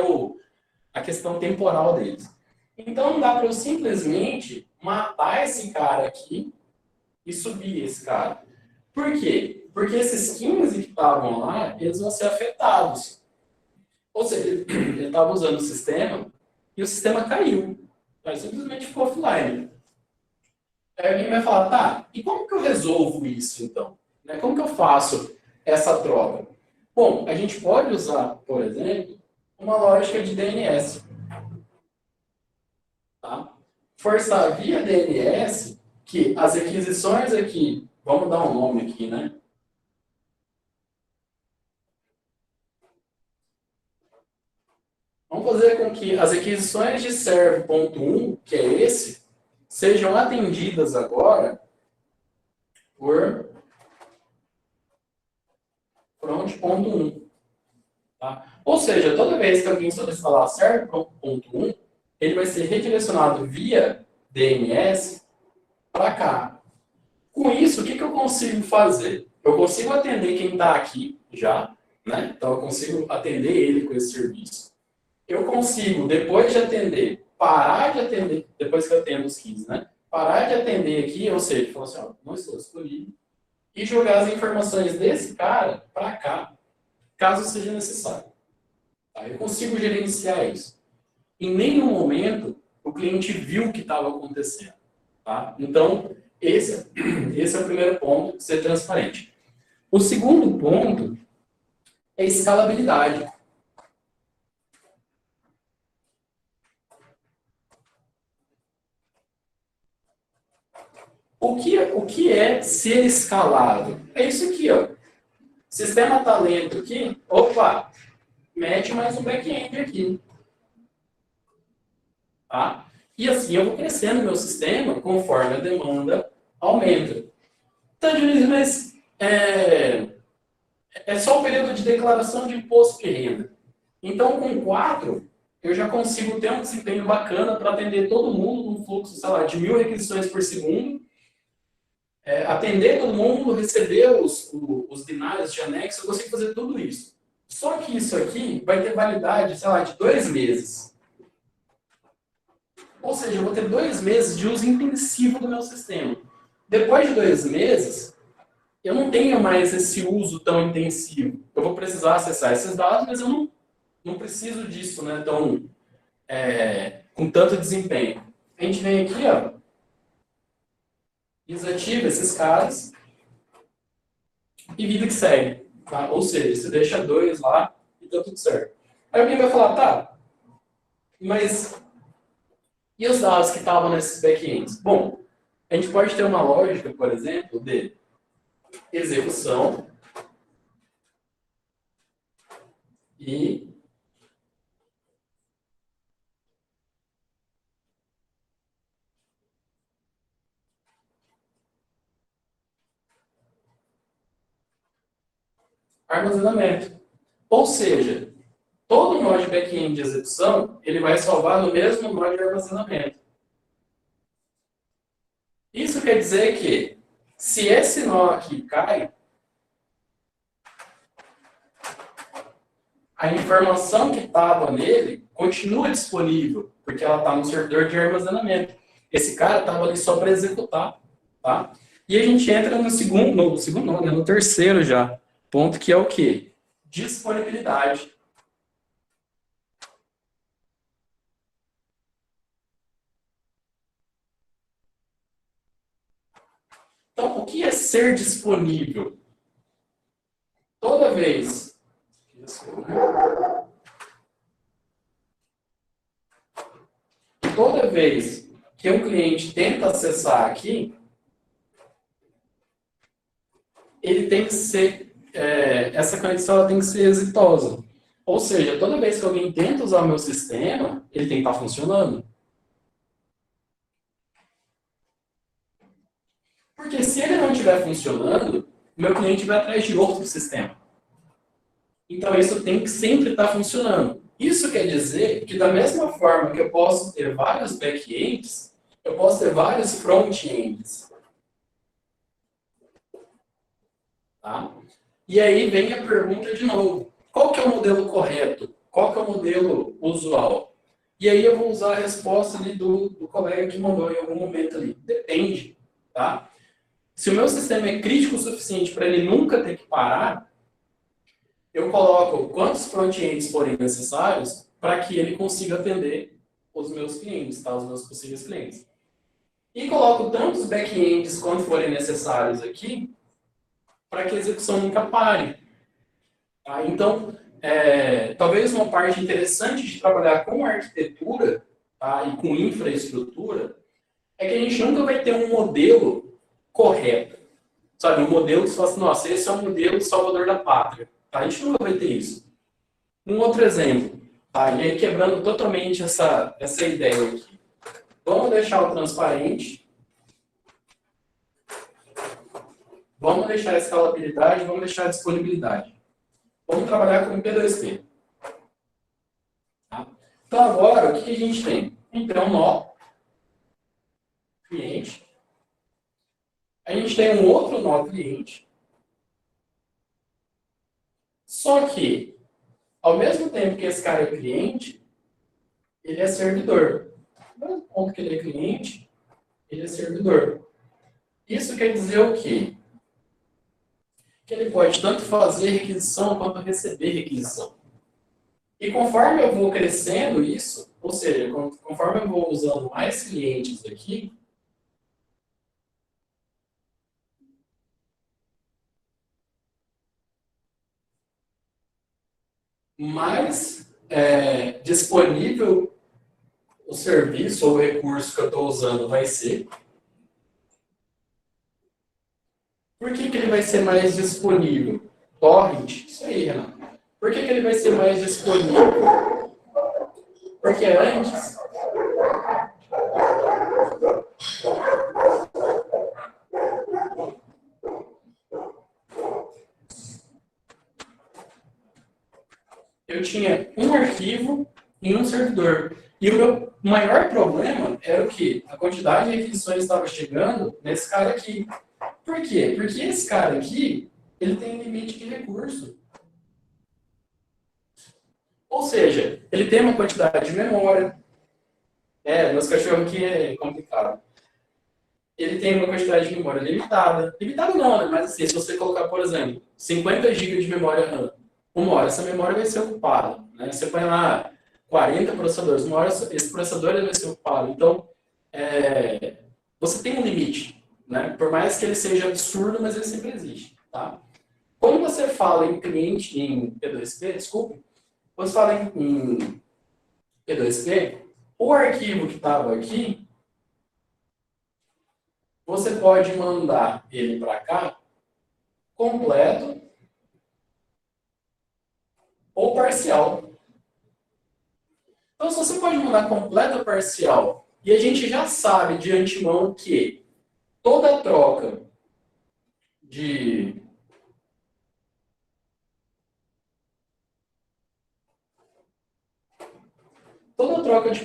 a questão temporal deles. Então, não dá para eu simplesmente matar esse cara aqui e subir esse cara. Por quê? Porque esses 15 que estavam lá, eles vão ser afetados. Ou seja, ele estava usando o sistema e o sistema caiu. Mas simplesmente ficou offline. Aí alguém vai falar, tá, e como que eu resolvo isso, então? Né? Como que eu faço essa troca? Bom, a gente pode usar, por exemplo, uma lógica de DNS. Tá? Forçar via DNS que as requisições aqui, vamos dar um nome aqui, né? Vamos fazer com que as requisições de serve.1, que é esse, sejam atendidas agora por front.1. Tá? Ou seja, toda vez que alguém solicitar lá serve.1, ele vai ser redirecionado via DNS para cá. Com isso, o que eu consigo fazer? Eu consigo atender quem está aqui já, né? Então eu consigo atender ele com esse serviço. Eu consigo, depois de atender, parar de atender, depois que eu atendo os 15, né? Parar de atender aqui, ou seja, falar assim, ó, não estou disponível, e jogar as informações desse cara para cá, caso seja necessário. Tá? Eu consigo gerenciar isso. Em nenhum momento o cliente viu o que estava acontecendo. Tá? Então, esse é o primeiro ponto, ser transparente. O segundo ponto é escalabilidade. O que é ser escalável? É isso aqui, ó. Sistema talento aqui, opa, mete mais um back-end aqui. Tá? E assim eu vou crescendo meu sistema conforme a demanda aumenta. Então, Dionísio, mas é só o período de declaração de imposto de renda. Então, com 4, eu já consigo ter um desempenho bacana para atender todo mundo num fluxo, sei lá, de 1000 requisições por segundo, atender todo mundo, receber os binários de anexo, eu consigo fazer tudo isso. Só que isso aqui vai ter validade, sei lá, de 2 meses. Ou seja, eu vou ter 2 meses de uso intensivo do meu sistema. Depois de 2 meses, eu não tenho mais esse uso tão intensivo. Eu vou precisar acessar esses dados, mas eu não preciso disso, né, com tanto desempenho. A gente vem aqui, ó, desativa esses caras e vida que segue. Tá? Ou seja, você deixa 2 lá e tá tudo certo. Aí alguém vai falar, tá, mas e os dados que estavam nesses backends? Bom, a gente pode ter uma lógica, por exemplo, de execução e armazenamento. Ou seja, todo nó de back-end de execução, ele vai salvar no mesmo nó de armazenamento. Isso quer dizer que, se esse nó aqui cai, a informação que estava nele continua disponível, porque ela está no servidor de armazenamento. Esse cara estava ali só para executar. Tá? E a gente entra no terceiro já, ponto que é o quê? Disponibilidade. Então, o que é ser disponível? Toda vez que um cliente tenta acessar aqui, ele tem que ser, essa conexão ela tem que ser exitosa. Ou seja, toda vez que alguém tenta usar o meu sistema, ele tem que estar funcionando. Porque se ele não estiver funcionando, o meu cliente vai atrás de outro sistema. Então, isso tem que sempre estar funcionando. Isso quer dizer que, da mesma forma que eu posso ter vários back-ends, eu posso ter vários front-ends. Tá? E aí vem a pergunta de novo. Qual que é o modelo correto? Qual que é o modelo usual? E aí eu vou usar a resposta ali do colega que mandou em algum momento ali. Depende. Tá? Se o meu sistema é crítico o suficiente para ele nunca ter que parar, eu coloco quantos front-ends forem necessários para que ele consiga atender os meus clientes, tá? Os meus possíveis clientes. E coloco tantos back-ends quanto forem necessários aqui para que a execução nunca pare. Tá? Então, talvez uma parte interessante de trabalhar com arquitetura, tá? E com infraestrutura é que a gente nunca vai ter um modelo correto. Sabe, um modelo que você fala assim, nossa, esse é o modelo salvador da pátria. Tá? A gente nunca vai ter isso. Um outro exemplo, tá? E aí quebrando totalmente essa ideia aqui. Vamos deixar o transparente. Vamos deixar a escalabilidade, vamos deixar a disponibilidade. Vamos trabalhar com P2P. Tá? Então agora, o que a gente tem? Então, nó, cliente. A gente tem um outro nó cliente. Só que, ao mesmo tempo que esse cara é cliente, ele é servidor. No mesmo ponto que ele é cliente, ele é servidor. Isso quer dizer o quê? Que ele pode tanto fazer requisição quanto receber requisição. E conforme eu vou crescendo isso, ou seja, conforme eu vou usando mais clientes aqui, mais disponível o serviço ou o recurso que eu estou usando vai ser. Por que ele vai ser mais disponível? Torrent? Isso aí, Renato. Por que ele vai ser mais disponível? Porque antes... eu tinha um arquivo em um servidor. E o meu maior problema era o quê? A quantidade de requisições estava chegando nesse cara aqui. Por quê? Porque esse cara aqui, ele tem um limite de recurso. Ou seja, ele tem uma quantidade de memória. Meus cachorros aqui é complicado. Ele tem uma quantidade de memória limitada. Limitada não, né? Mas assim, se você colocar, por exemplo, 50 GB de memória RAM, uma hora essa memória vai ser ocupada. Né? Você põe lá 40 processadores, uma hora esse processador vai ser ocupado. Então, você tem um limite. Né? Por mais que ele seja absurdo, mas ele sempre existe. Tá? Quando você fala em cliente, em P2P, desculpa, quando você fala em P2P, o arquivo que estava aqui, você pode mandar ele para cá completo ou parcial. Então, se você pode mandar completo ou parcial, e a gente já sabe de antemão que toda troca de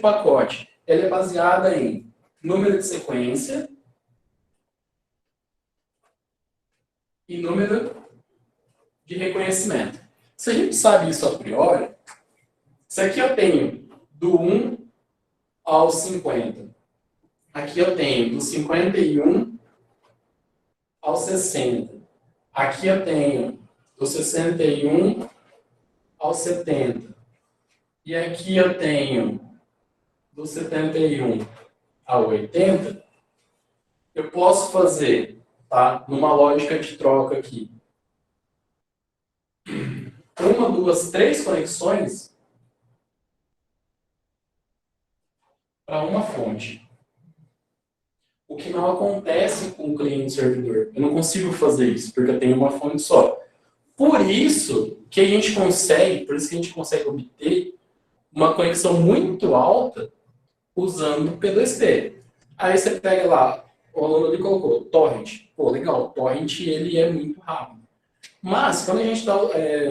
pacote, ela é baseada em número de sequência e número de reconhecimento. Se a gente sabe isso a priori, isso aqui eu tenho do 1 ao 50. Aqui eu tenho do 51 ao 60. Aqui eu tenho do 61 ao 70. E aqui eu tenho do 71 ao 80. Eu posso fazer, tá, numa lógica de troca aqui, 1, 2, 3 conexões para uma fonte. O que não acontece com o cliente-servidor. Eu não consigo fazer isso, porque eu tenho uma fonte só. Por isso que a gente consegue, por isso que a gente consegue obter uma conexão muito alta usando o P2P. Aí você pega lá, o aluno ali colocou torrent. Pô, legal, o torrent ele é muito rápido. Mas, quando a gente está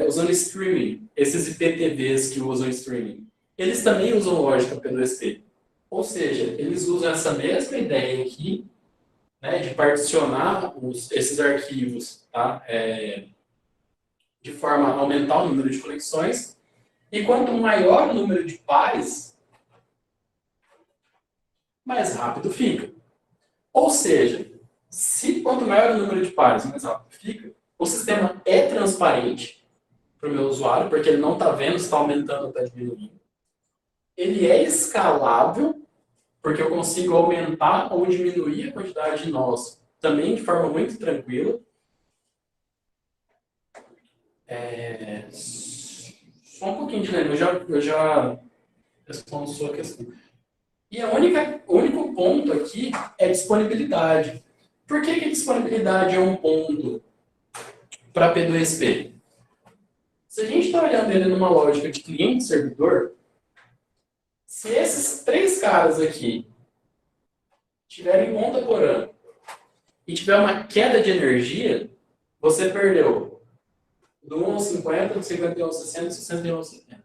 usando streaming, esses IPTVs que usam streaming, eles também usam lógica P2P. Ou seja, eles usam essa mesma ideia aqui, né, de particionar esses arquivos, tá, de forma a aumentar o número de conexões. E quanto maior o número de pares, mais rápido fica. Ou seja, se E quanto maior o número de pares, mais rápido fica. O sistema é transparente para o meu usuário, porque ele não está vendo se está aumentando ou está diminuindo. Ele é escalável, porque eu consigo aumentar ou diminuir a quantidade de nós também de forma muito tranquila. Só um pouquinho de lembro, eu já respondo a sua questão. E o único ponto aqui é disponibilidade. Por que que disponibilidade é um ponto para P2P? Se a gente está olhando ele numa lógica de cliente-servidor, se esses 3 caras aqui tiverem contemporâneo e tiver uma queda de energia, você perdeu do 1 ao 50, do 51 ao 60, do 61 ao 70.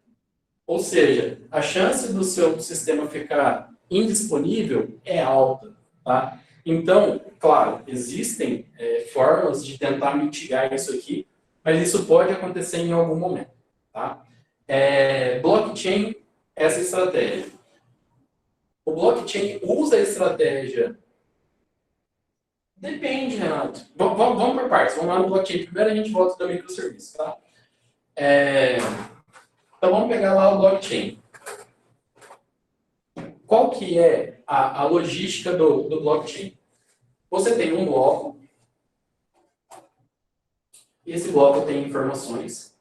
Ou seja, a chance do seu sistema ficar indisponível é alta, tá? Então, claro, existem formas de tentar mitigar isso aqui, mas isso pode acontecer em algum momento, tá? Blockchain, essa estratégia. O blockchain usa a estratégia... Depende, Renato. Vamos por partes. Vamos lá no blockchain. Primeiro a gente volta do microserviço, tá? Então vamos pegar lá o blockchain. Qual que é a logística do blockchain? Você tem um bloco, e esse bloco tem informações,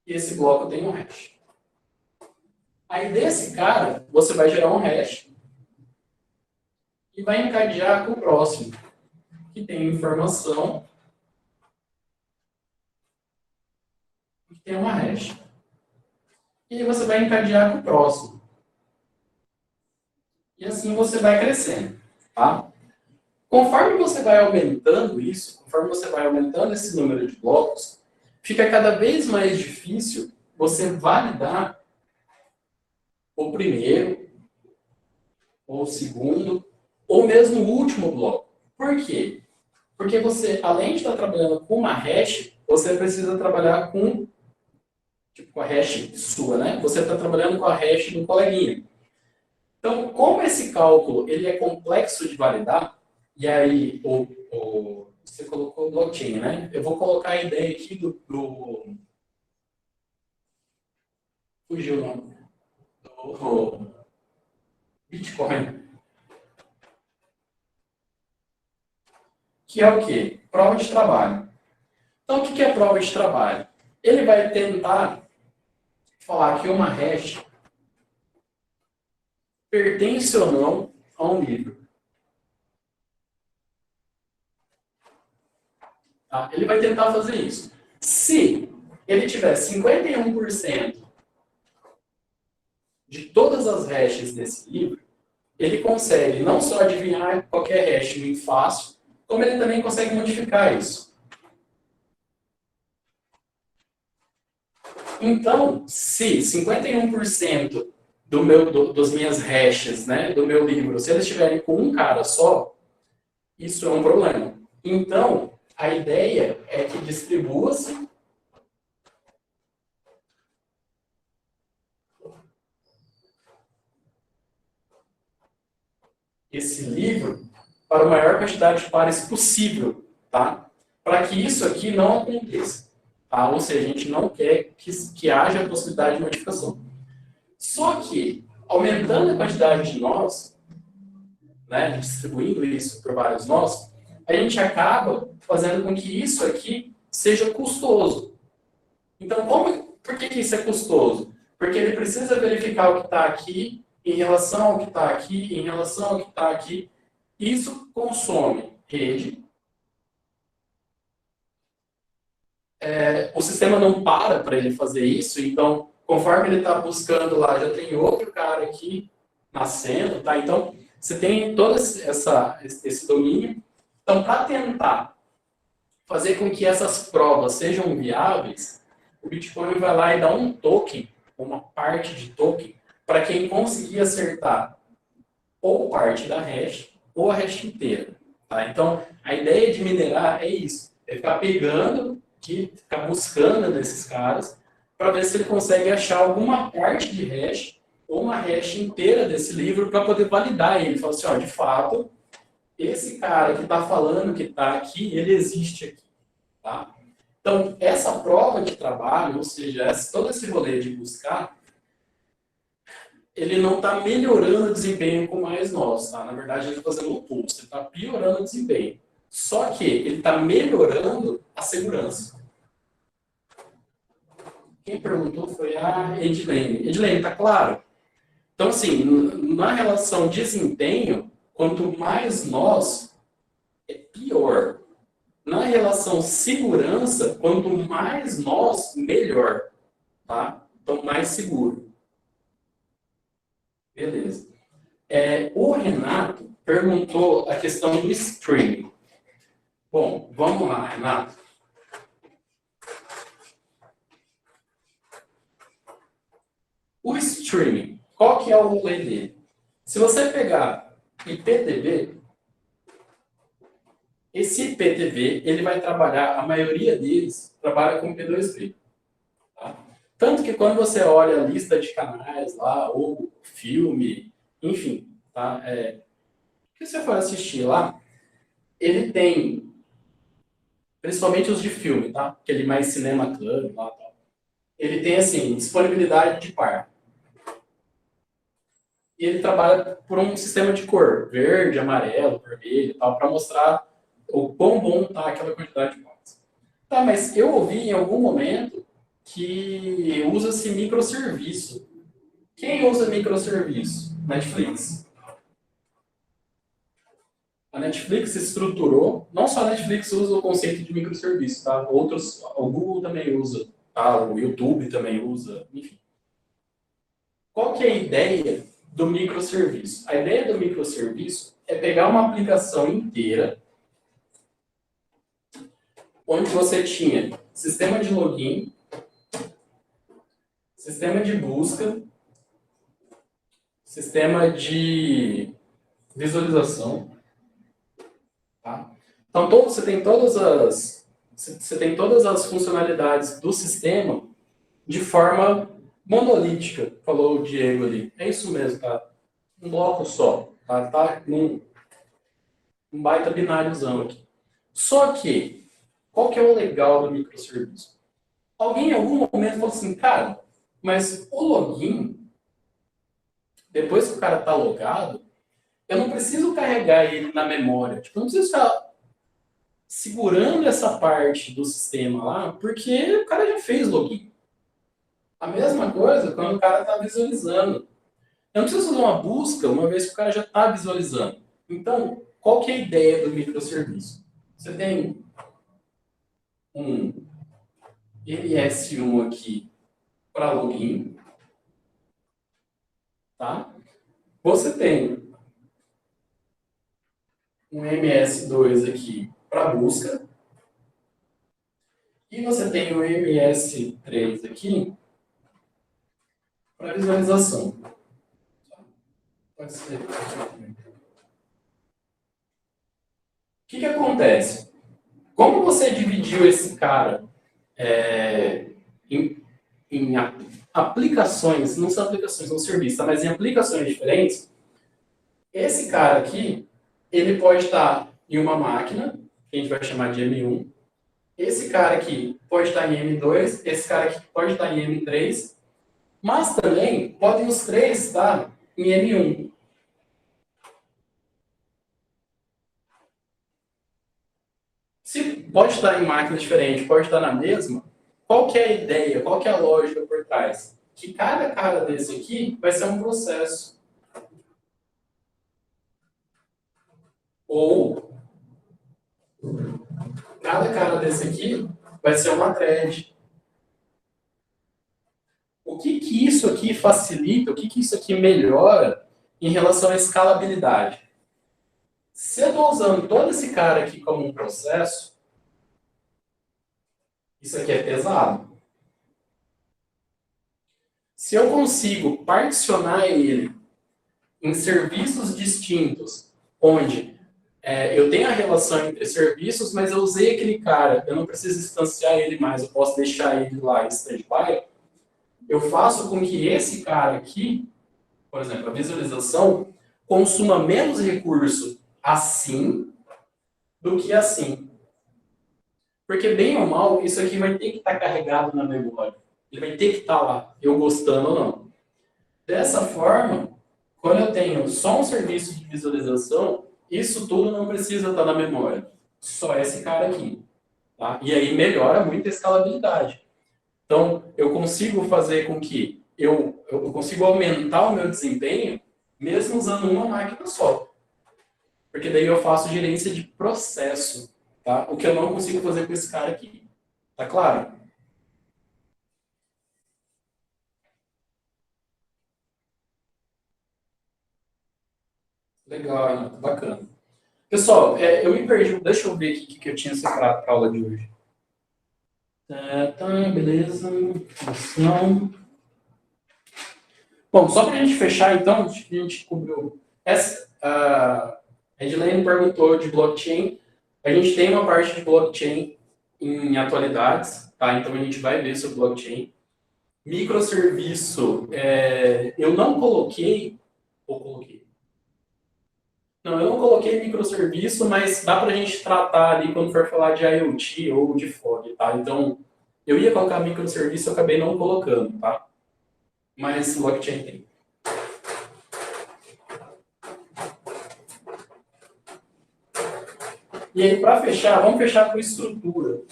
e esse bloco tem um hash. Aí desse cara, você vai gerar um hash e vai encadear com o próximo, que tem informação, que tem uma hash. E aí você vai encadear com o próximo. E assim você vai crescendo, tá? Conforme você vai aumentando isso, conforme você vai aumentando esse número de blocos, fica cada vez mais difícil você validar o primeiro, ou o segundo, ou mesmo o último bloco. Por quê? Porque você, além de estar trabalhando com uma hash, você precisa trabalhar com, com a hash sua, né? Você está trabalhando com a hash do coleguinha. Então, como esse cálculo ele é complexo de validar, e aí você colocou o blockchain, né? Eu vou colocar a ideia aqui do fugiu o nome. Do Bitcoin. Que é o quê? Prova de trabalho. Então, o que é prova de trabalho? Ele vai tentar falar que uma hash pertence ou não a um livro. Tá? Ele vai tentar fazer isso. Se ele tiver 51% de todas as hashes desse livro, ele consegue não só adivinhar qualquer hash muito fácil, como ele também consegue modificar isso. Então, se 51% dos minhas hashes, né, do meu livro, se eles estiverem com um cara só, isso é um problema. Então, a ideia é que distribua-se esse livro para a maior quantidade de pares possível, tá? Para que isso aqui não aconteça. Tá? Ou seja, a gente não quer que haja a possibilidade de modificação. Só que, aumentando a quantidade de nós, né, distribuindo isso por vários nós, a gente acaba fazendo com que isso aqui seja custoso. Então, por que isso é custoso? Porque ele precisa verificar o que está aqui em relação ao que está aqui, em relação ao que está aqui. Isso consome rede. O sistema não para ele fazer isso, então, conforme ele está buscando lá, já tem outro cara aqui nascendo, tá? Então, você tem todo esse domínio. Então, para tentar fazer com que essas provas sejam viáveis, o Bitcoin vai lá e dá um token, uma parte de token, para quem conseguir acertar ou parte da hash ou a hash inteira. Tá? Então, a ideia de minerar é isso, é ficar pegando, ficar buscando nesses caras, para ver se ele consegue achar alguma parte de hash ou uma hash inteira desse livro para poder validar ele. Falar assim, ó, de fato, esse cara que está falando que está aqui, ele existe aqui, tá? Então, essa prova de trabalho, ou seja, todo esse rolê de buscar, ele não está melhorando o desempenho com mais nós, tá? Na verdade, ele está fazendo o oposto, ele está piorando o desempenho. Só que ele está melhorando a segurança. Quem perguntou foi a Edilene. Edilene, tá claro? Então, assim, na relação desempenho, quanto mais nós, é pior. Na relação segurança, quanto mais nós, melhor. Tá? Então, mais seguro. Beleza. O Renato perguntou a questão do streaming. Bom, vamos lá, Renato. O streaming, qual que é o rolê dele? Se você pegar IPTV, esse IPTV, ele vai trabalhar, a maioria deles trabalha com P2P. Tá? Tanto que quando você olha a lista de canais lá, ou filme, enfim, tá? O que você for assistir lá, ele tem, principalmente os de filme, tá? Aquele mais Cinema Club lá, tá? Ele tem, assim, disponibilidade de par. E ele trabalha por um sistema de cor, verde, amarelo, vermelho e tal, para mostrar o quão bom tá aquela quantidade de pontos. Tá, mas eu ouvi em algum momento que usa-se microserviço. Quem usa microserviço? Netflix. A Netflix estruturou, não só a Netflix usa o conceito de microserviço, tá? Outros, o Google também usa, tá? O YouTube também usa, enfim. Qual que é a ideia do microserviço? A ideia do microserviço é pegar uma aplicação inteira onde você tinha sistema de login, sistema de busca, sistema de visualização, tá? Então você tem todas as funcionalidades do sistema de forma monolítica, falou o Diego ali. É isso mesmo, tá? Um bloco só, tá? Tá um baita bináriozão aqui. Só que qual que é o legal do microserviço? Alguém em algum momento falou assim, cara, mas o login, depois que o cara está logado, eu não preciso carregar ele na memória. Tipo, eu não preciso ficar segurando essa parte do sistema lá, porque o cara já fez login. A mesma coisa quando o cara está visualizando. Eu não preciso fazer uma busca uma vez que o cara já está visualizando. Então, qual que é a ideia do microserviço? Você tem um MS1 aqui para login, tá? Você tem um MS2 aqui para busca e você tem o MS3 aqui para visualização. Pode ser. O que acontece? Como você dividiu esse cara em aplicações, não são aplicações, são serviços, tá? Mas em aplicações diferentes, esse cara aqui, ele pode estar em uma máquina, que a gente vai chamar de M1, esse cara aqui pode estar em M2, esse cara aqui pode estar em M3, mas também podem os três estar em M1. Se pode estar em máquina diferente, pode estar na mesma, qual que é a ideia, qual que é a lógica por trás? Que cada cara desse aqui vai ser um processo. Ou cada cara desse aqui vai ser uma thread. O que isso aqui facilita, o que isso aqui melhora em relação à escalabilidade? Se eu estou usando todo esse cara aqui como um processo, isso aqui é pesado. Se eu consigo particionar ele em serviços distintos, onde eu tenho a relação entre serviços, mas eu usei aquele cara, eu não preciso instanciar ele mais, eu posso deixar ele lá em standby, eu faço com que esse cara aqui, por exemplo, a visualização, consuma menos recurso assim do que assim. Porque, bem ou mal, isso aqui vai ter que estar carregado na memória. Ele vai ter que estar lá, eu gostando ou não. Dessa forma, quando eu tenho só um serviço de visualização, isso tudo não precisa estar na memória. Só esse cara aqui. Tá? E aí melhora muito a escalabilidade. Então, eu consigo fazer com que eu consigo aumentar o meu desempenho mesmo usando uma máquina só. Porque daí eu faço gerência de processo. Tá? O que eu não consigo fazer com esse cara aqui. Tá claro? Legal, Renato. Bacana. Pessoal, eu me perdi. Deixa eu ver aqui o que eu tinha separado para a aula de hoje. Tá, beleza. Função. Bom, só para a gente fechar, então, acho que a gente cobriu. A Edilene perguntou de blockchain. A gente tem uma parte de blockchain em atualidades, tá? Então a gente vai ver sobre blockchain. Microserviço, eu não coloquei, ou coloquei? Não, eu não coloquei microserviço, mas dá para a gente tratar ali quando for falar de IoT ou de fog, tá? Então, eu ia colocar microserviço, eu acabei não colocando, tá? Mas blockchain tem. E aí, para fechar, vamos fechar com estrutura.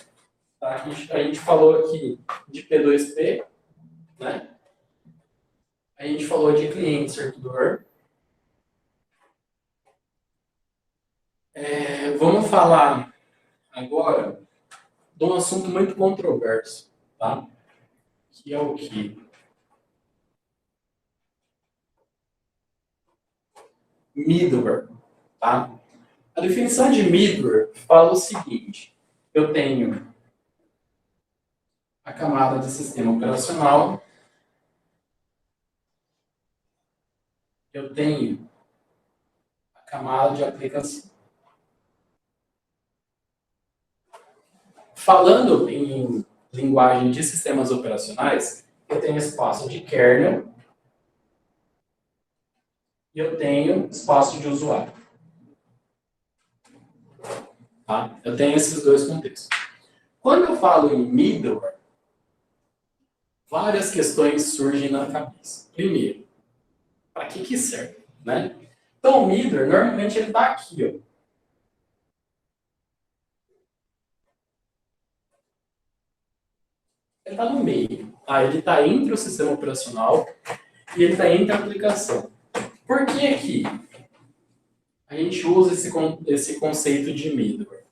Tá? A gente falou aqui de P2P, né? A gente falou de cliente-servidor. Vamos falar agora de um assunto muito controverso, tá? Que é o quê? Middleware, tá? A definição de middleware fala o seguinte: eu tenho a camada de sistema operacional, eu tenho a camada de aplicação. Falando em linguagem de sistemas operacionais, eu tenho espaço de kernel e eu tenho espaço de usuário. Tá? Eu tenho esses dois contextos. Quando eu falo em middleware, várias questões surgem na cabeça. Primeiro, para que serve? Né? Então, o middleware, normalmente, ele está aqui. Ó. Ele está no meio. Tá? Ele está entre o sistema operacional e ele está entre a aplicação. Por que aqui a gente usa esse conceito de middleware?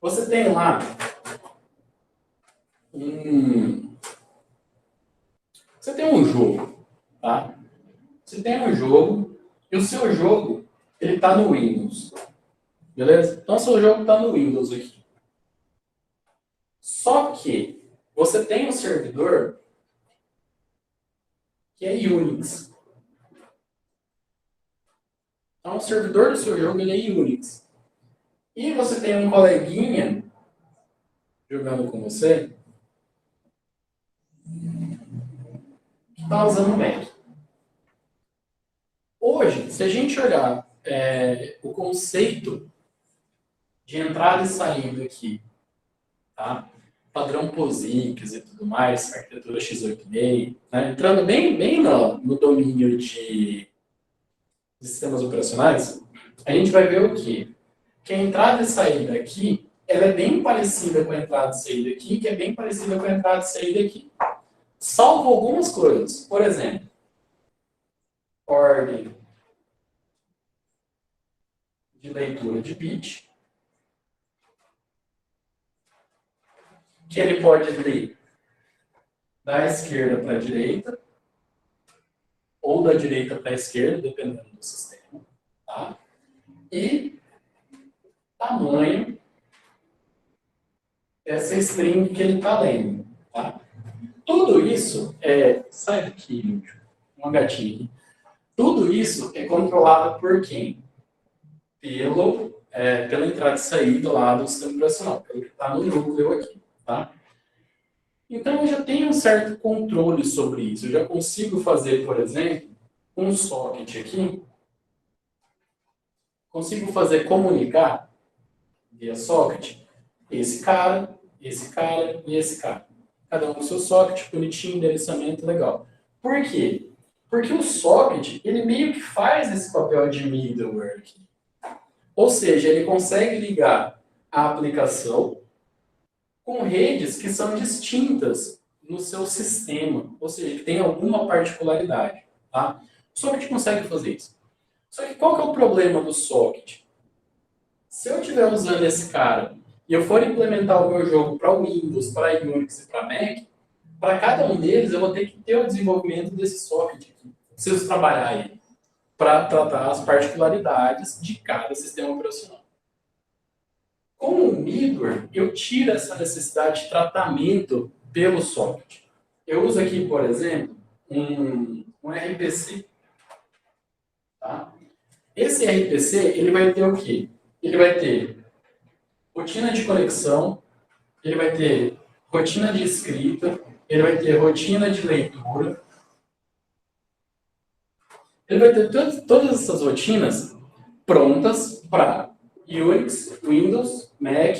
Você tem lá Você tem um jogo, tá? Você tem um jogo e o seu jogo, ele está no Windows. Beleza? Então, o seu jogo está no Windows aqui. Só que você tem um servidor que é Unix. Então, o servidor do seu jogo ele é Unix. E você tem um coleguinha jogando com você que está usando o Mac. Hoje, se a gente olhar o conceito de entrada e saída aqui, tá? Padrão POSIX e tudo mais, arquitetura x86, né? Entrando bem no domínio de sistemas operacionais, a gente vai ver o quê? Que a entrada e saída aqui, ela é bem parecida com a entrada e saída aqui, que é bem parecida com a entrada e saída aqui. Salvo algumas coisas. Por exemplo, ordem de leitura de bit, que ele pode ler da esquerda para a direita, ou da direita para a esquerda, dependendo do sistema. Tá? E tamanho dessa string que ele está lendo. Tá? Tudo isso sai daqui, Lúcio. Um gatinho aqui. Tudo isso é controlado por quem? Pela entrada e saída lá do sistema operacional, pelo que está no núcleo aqui. Tá? Então, eu já tenho um certo controle sobre isso. Eu já consigo fazer, por exemplo, um socket aqui consigo fazer comunicar via socket esse cara e esse cara. Cada um com seu socket, bonitinho, endereçamento, legal. Por quê? Porque o socket, ele meio que faz esse papel de middleware aqui. Ou seja, ele consegue ligar a aplicação com redes que são distintas no seu sistema. Ou seja, que tem alguma particularidade. Tá? O socket consegue fazer isso. Só que qual que é o problema do socket? Se eu estiver usando esse cara e eu for implementar o meu jogo para Windows, para Unix e para Mac, para cada um deles eu vou ter que ter o desenvolvimento desse socket aqui. Preciso trabalhar ele para tratar as particularidades de cada sistema operacional. Com o middleware, eu tiro essa necessidade de tratamento pelo socket. Eu uso aqui, por exemplo, um RPC. Tá? Esse RPC, ele vai ter o quê? Ele vai ter rotina de conexão, ele vai ter rotina de escrita, ele vai ter rotina de leitura. Ele vai ter todas essas rotinas prontas para Unix, Windows, Mac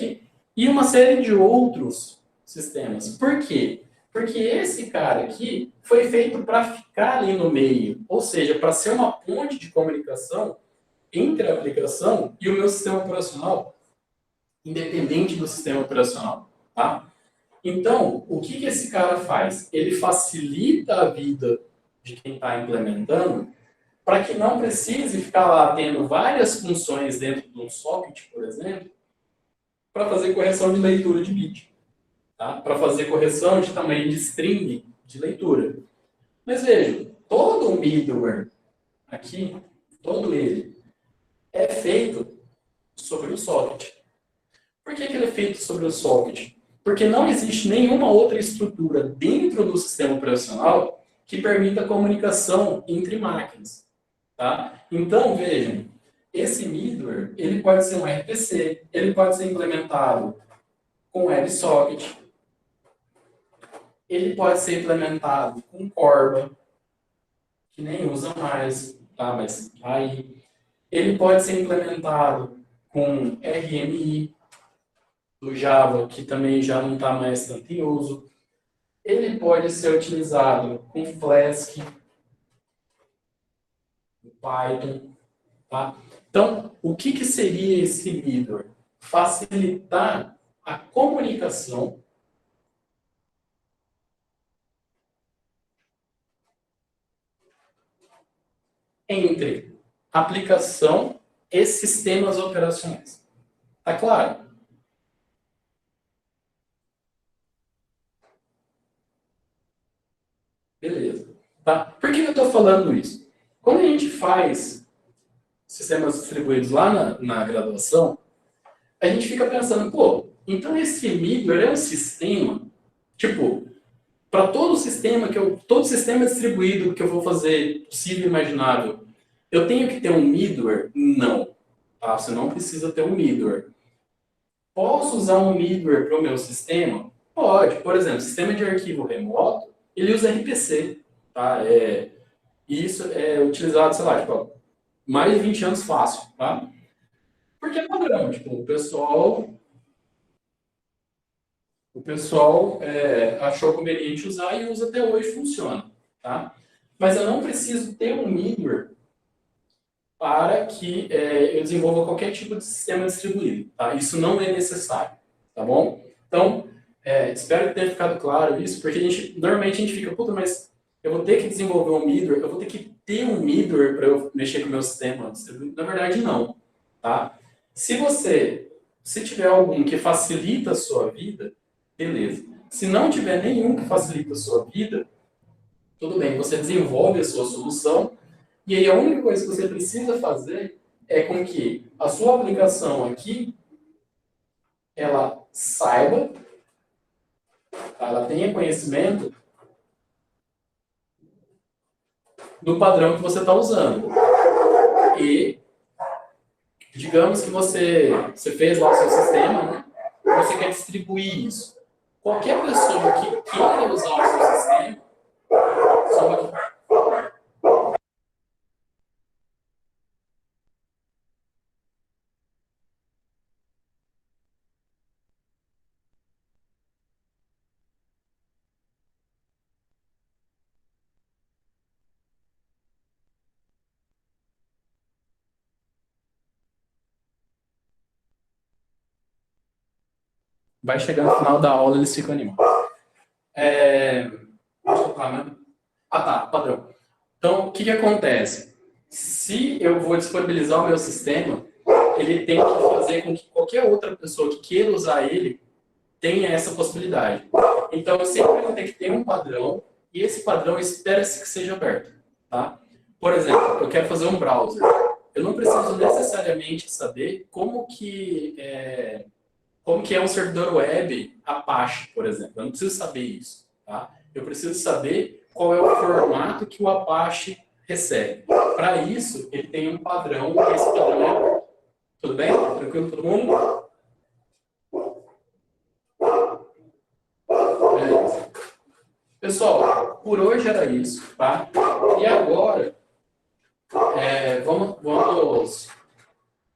e uma série de outros sistemas. Por quê? Porque esse cara aqui foi feito para ficar ali no meio, ou seja, para ser uma ponte de comunicação entre a aplicação e o meu sistema operacional, independente do sistema operacional. Tá? Então, o que esse cara faz? Ele facilita a vida de quem está implementando para que não precise ficar lá tendo várias funções dentro de um socket, por exemplo, para fazer correção de leitura de bit. Tá? Para fazer correção de tamanho de string de leitura. Mas veja, todo o middleware aqui, todo ele, é feito sobre o socket. Por que ele é feito sobre o socket? Porque não existe nenhuma outra estrutura dentro do sistema operacional que permita a comunicação entre máquinas. Tá? Então, vejam, esse middleware, ele pode ser um RPC, ele pode ser implementado com WebSocket, ele pode ser implementado com Corba, que nem usa mais, tá? Mas aí ele pode ser implementado com RMI do Java, que também já não está mais tanto em uso. Ele pode ser utilizado com Flask, Python, tá? Então, o que seria esse middleware? Facilitar a comunicação entre aplicação e sistemas operacionais. Tá claro? Beleza. Tá? Por que eu estou falando isso? Quando a gente faz sistemas distribuídos lá na graduação, a gente fica pensando, pô, então esse middleware é um sistema, tipo, para todo sistema distribuído que eu vou fazer possível e imaginável, eu tenho que ter um middleware? Não. Tá? Você não precisa ter um middleware. Posso usar um middleware para o meu sistema? Pode. Por exemplo, sistema de arquivo remoto, ele usa RPC. Tá? Isso é utilizado, sei lá, tipo, mais de 20 anos fácil. Tá? Porque é padrão. Tipo, o pessoal achou conveniente usar e usa até hoje, funciona. Tá? Mas eu não preciso ter um middleware para que eu desenvolva qualquer tipo de sistema distribuído. Tá? Isso não é necessário. Tá bom? Então, espero que tenha ficado claro isso, porque normalmente a gente fica, puta, mas eu vou ter que desenvolver um middleware, eu vou ter que ter um middleware para eu mexer com o meu sistema distribuído. Na verdade, não. Tá? Se tiver algum que facilita a sua vida, beleza. Se não tiver nenhum que facilita a sua vida, tudo bem, você desenvolve a sua solução e aí a única coisa que você precisa fazer é com que a sua aplicação aqui, ela saiba, ela tenha conhecimento do padrão que você está usando. E digamos que você fez lá o seu sistema, né? Você quer distribuir isso. Qualquer pessoa que queira usar o seu sistema, só que... vai chegar no final da aula, eles ficam animados. Deixa eu falar mesmo. Ah, tá, padrão. Então, o que acontece? Se eu vou disponibilizar o meu sistema, ele tem que fazer com que qualquer outra pessoa que queira usar ele tenha essa possibilidade. Então, eu sempre vou ter que ter um padrão, e esse padrão espera-se que seja aberto. Tá? Por exemplo, eu quero fazer um browser. Eu não preciso necessariamente saber como que é um servidor web Apache, por exemplo. Eu não preciso saber isso. Tá? Eu preciso saber qual é o formato que o Apache recebe. Para isso, ele tem um padrão, e esse padrão é... Tudo bem? Tranquilo todo mundo? Beleza. Pessoal, por hoje era isso, tá? E agora, vamos...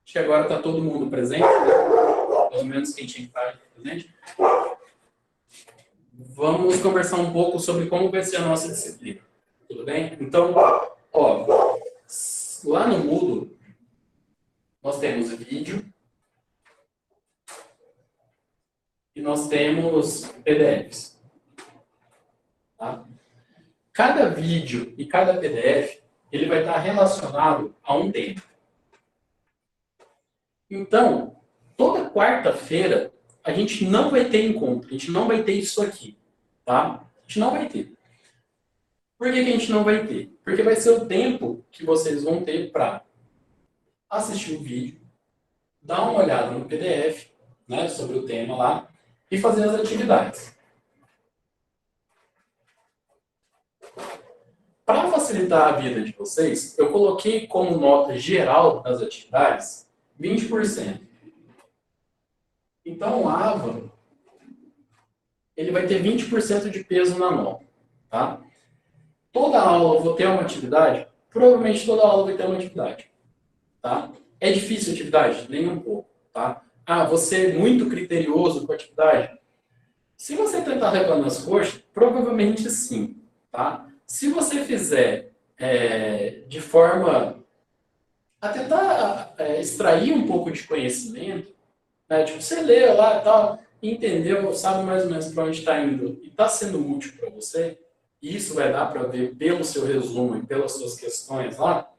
Acho que agora está todo mundo presente, né? Pelo menos quem tinha que estar presente. Vamos conversar um pouco sobre como vai ser a nossa disciplina. Tudo bem? Então, ó, lá no Moodle, nós temos vídeo e nós temos PDFs. Tá? Cada vídeo e cada PDF, ele vai estar relacionado a um tema. Então, toda quarta-feira, a gente não vai ter encontro, a gente não vai ter isso aqui, tá? A gente não vai ter. Por que a gente não vai ter? Porque vai ser o tempo que vocês vão ter para assistir o vídeo, dar uma olhada no PDF, né, sobre o tema lá, e fazer as atividades. Para facilitar a vida de vocês, eu coloquei como nota geral das atividades 20%. Então, o AVA, ele vai ter 20% de peso na nota. Tá? Toda aula eu vou ter uma atividade? Provavelmente toda aula vai ter uma atividade. Tá? É difícil a atividade? Nem um pouco. Tá? Ah, você é muito criterioso com a atividade? Se você tentar levar nas coxas, provavelmente sim. Tá? Se você fizer de forma a tentar extrair um pouco de conhecimento, né? Tipo, você lê lá e tal, entendeu, sabe mais ou menos para onde está indo e está sendo útil para você, e isso vai dar para ver pelo seu resumo e pelas suas questões lá,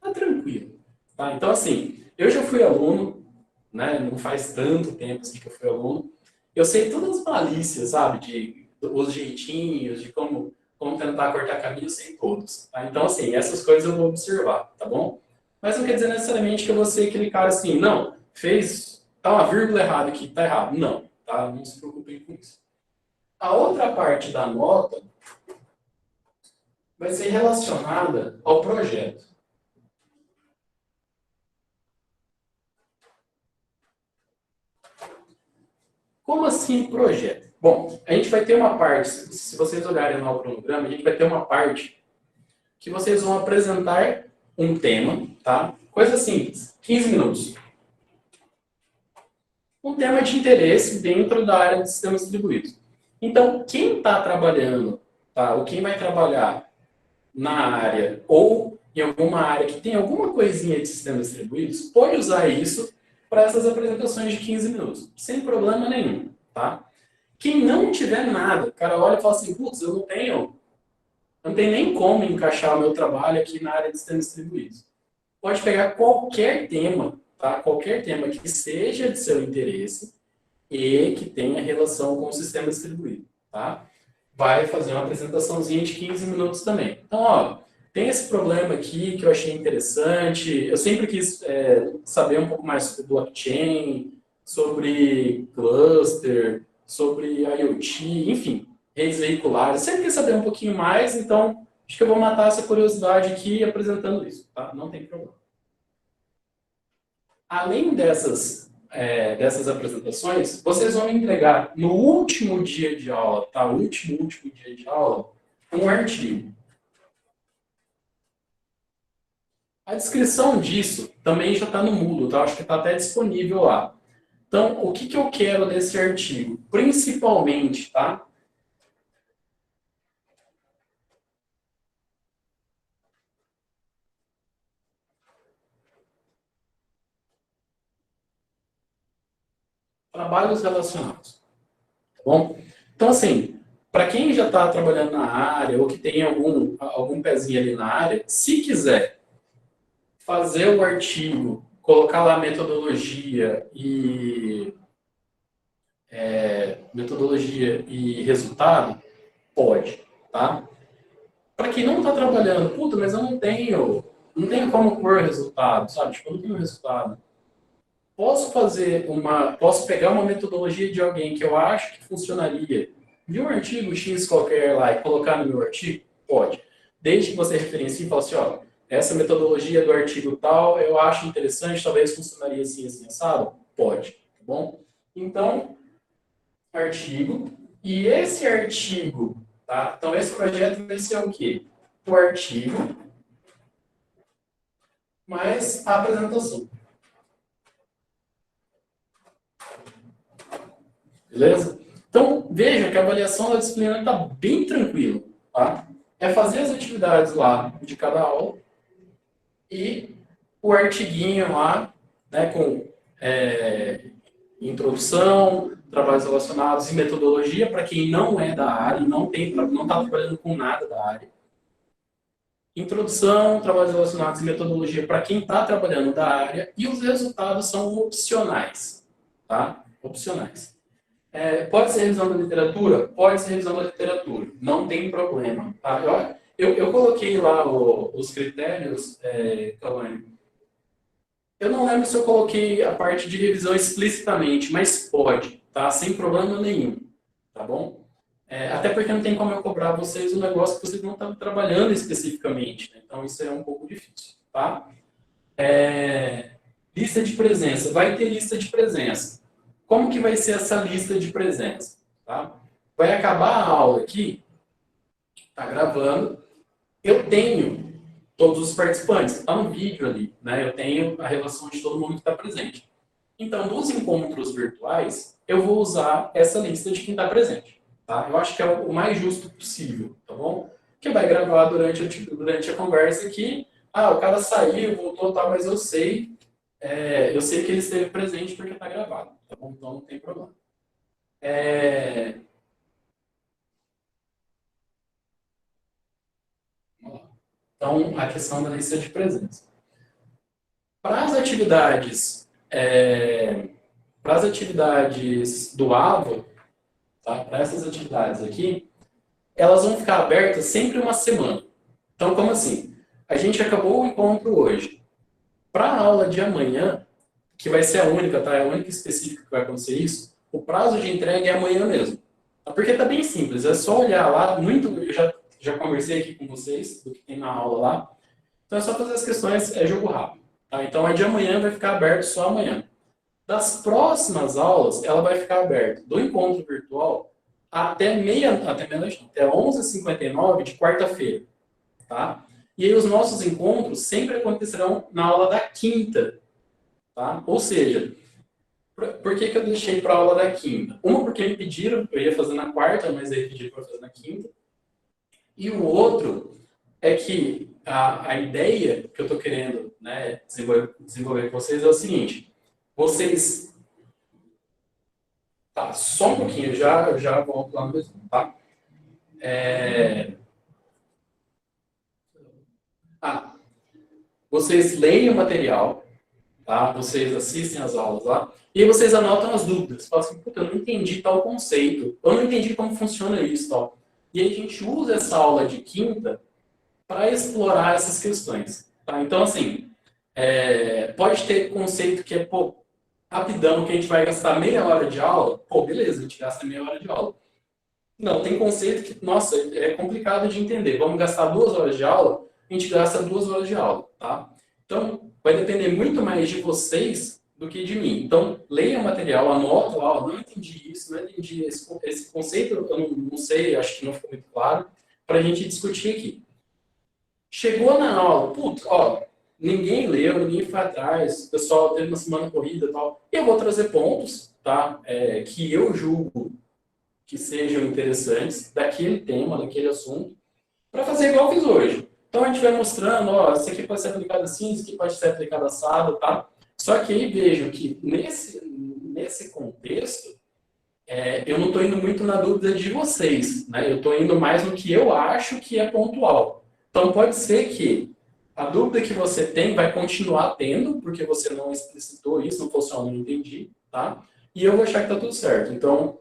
tá tranquilo. Tá? Então, assim, eu já fui aluno, né? Não faz tanto tempo assim que eu fui aluno, eu sei todas as malícias, sabe, os jeitinhos, de como tentar cortar caminho, eu sei todos. Tá? Então, assim, essas coisas eu vou observar, tá bom? Mas não quer dizer necessariamente que eu vou ser aquele cara assim, não, tá uma vírgula errada aqui, tá errado. Não, tá? Não se preocupem com isso. A outra parte da nota vai ser relacionada ao projeto. Como assim projeto? Bom, a gente vai ter uma parte, se vocês olharem lá o cronograma, a gente vai ter uma parte que vocês vão apresentar um tema, tá? Coisa simples, 15 minutos. Um tema de interesse dentro da área de sistemas distribuídos. Então, quem está trabalhando, tá? Ou quem vai trabalhar na área ou em alguma área que tem alguma coisinha de sistemas distribuídos, pode usar isso para essas apresentações de 15 minutos, sem problema nenhum, tá? Quem não tiver nada, o cara olha e fala assim, putz, eu não tenho nem como encaixar o meu trabalho aqui na área de sistemas distribuídos. Pode pegar qualquer tema, tá? Qualquer tema que seja de seu interesse e que tenha relação com o sistema distribuído, tá? Vai fazer uma apresentaçãozinha de 15 minutos também. Então, ó, tem esse problema aqui que eu achei interessante. Eu sempre quis saber um pouco mais sobre blockchain, sobre cluster, sobre IoT, enfim, redes veiculares. Sempre quis saber um pouquinho mais, então acho que eu vou matar essa curiosidade aqui apresentando isso, tá? Não tem problema. Além dessas apresentações, vocês vão me entregar no último dia de aula, tá? Último dia de aula, um artigo. A descrição disso também já está no Moodle, tá? Acho que está até disponível lá. Então, o que eu quero desse artigo? Principalmente, tá? Trabalhos relacionados. bom? Então, assim, para quem já está trabalhando na área ou que tem algum pezinho ali na área, se quiser fazer o artigo, colocar lá metodologia e resultado, pode, tá? Para quem não está trabalhando, puta, mas eu não tenho como pôr resultado, sabe? Tipo, eu não tenho resultado. Posso pegar uma metodologia de alguém que eu acho que funcionaria, de um artigo X qualquer lá e colocar no meu artigo? Pode. Desde que você referencie e fale assim, ó, essa metodologia do artigo tal, eu acho interessante, talvez funcionaria assim, assim, assado? Pode, tá bom? Então, artigo, e esse artigo, tá? Então, esse projeto vai ser o quê? O artigo mais a apresentação. Beleza? Então, veja que a avaliação da disciplina está bem tranquila, tá? É fazer as atividades lá de cada aula e o artiguinho lá, né, com introdução, trabalhos relacionados e metodologia para quem não é da área, não está trabalhando com nada da área. Introdução, trabalhos relacionados e metodologia para quem está trabalhando da área e os resultados são opcionais, tá? Opcionais. Pode ser revisão da literatura? Pode ser revisão da literatura. Não tem problema. Tá? Eu coloquei lá os critérios, Cauane. Eu não lembro se eu coloquei a parte de revisão explicitamente, mas pode, tá? Sem problema nenhum. Tá bom? Até porque não tem como eu cobrar vocês um negócio que vocês não estão trabalhando especificamente. Né? Então, isso é um pouco difícil. Tá? Lista de presença. Vai ter lista de presença. Como que vai ser essa lista de presença? Tá? Vai acabar a aula aqui, está gravando, eu tenho todos os participantes, está no vídeo ali, né? Eu tenho a relação de todo mundo que está presente. Então, nos encontros virtuais, eu vou usar essa lista de quem está presente. Tá? Eu acho que é o mais justo possível, tá bom? Que vai gravar durante a conversa aqui. O cara saiu, voltou, tá, mas eu sei que ele esteve presente porque está gravado. Tá bom? Então não tem problema. Vamos lá. Então, a questão da lista de presença. Para as atividades do AVA, tá? Para essas atividades aqui, elas vão ficar abertas sempre uma semana. Então, como assim? A gente acabou o encontro hoje. Para a aula de amanhã, que vai ser a única, tá? É a única específica que vai acontecer isso, o prazo de entrega é amanhã mesmo. Porque tá bem simples, é só olhar lá, eu já conversei aqui com vocês do que tem na aula lá. Então é só fazer as questões, é jogo rápido. Tá? Então a de amanhã vai ficar aberto só amanhã. Das próximas aulas, ela vai ficar aberta do encontro virtual até meia-noite, até 11h59 de quarta-feira. Tá? E aí os nossos encontros sempre acontecerão na aula da quinta. Tá? Ou seja, por que eu deixei para a aula da quinta? Uma, porque me pediram, eu ia fazer na quarta, mas aí pediram para fazer na quinta. E o outro é que a ideia que eu estou querendo, né, desenvolver com vocês é o seguinte. Vocês... Tá, só um pouquinho, eu já volto lá no mesmo, tá? Vocês leem o material, tá? Vocês assistem as aulas lá, e aí vocês anotam as dúvidas. Falam assim, puta, eu não entendi tal conceito, eu não entendi como funciona isso, tal. E aí a gente usa essa aula de quinta para explorar essas questões. Tá? Então, assim, pode ter conceito que é, rapidão, que a gente vai gastar meia hora de aula, beleza, a gente gasta meia hora de aula. Não, tem conceito que, nossa, é complicado de entender. Vamos gastar 2 horas de aula, a gente gasta 2 horas de aula, tá? Então, vai depender muito mais de vocês do que de mim. Então, leia o material, anota lá, não entendi isso, não entendi esse conceito, eu não sei, acho que não ficou muito claro, para a gente discutir aqui. Chegou na aula, ninguém leu, ninguém foi atrás, o pessoal teve uma semana corrida e tal. Eu vou trazer pontos, tá? Que eu julgo que sejam interessantes daquele tema, daquele assunto, para fazer igual eu fiz hoje. Então, a gente vai mostrando, isso aqui pode ser aplicado assim, isso aqui pode ser aplicado assado, tá? Só que aí vejam que nesse contexto, eu não estou indo muito na dúvida de vocês, né? Eu estou indo mais no que eu acho que é pontual. Então, pode ser que a dúvida que você tem vai continuar tendo, porque você não explicitou isso, não fosse eu não entendi, tá? E eu vou achar que está tudo certo. Então,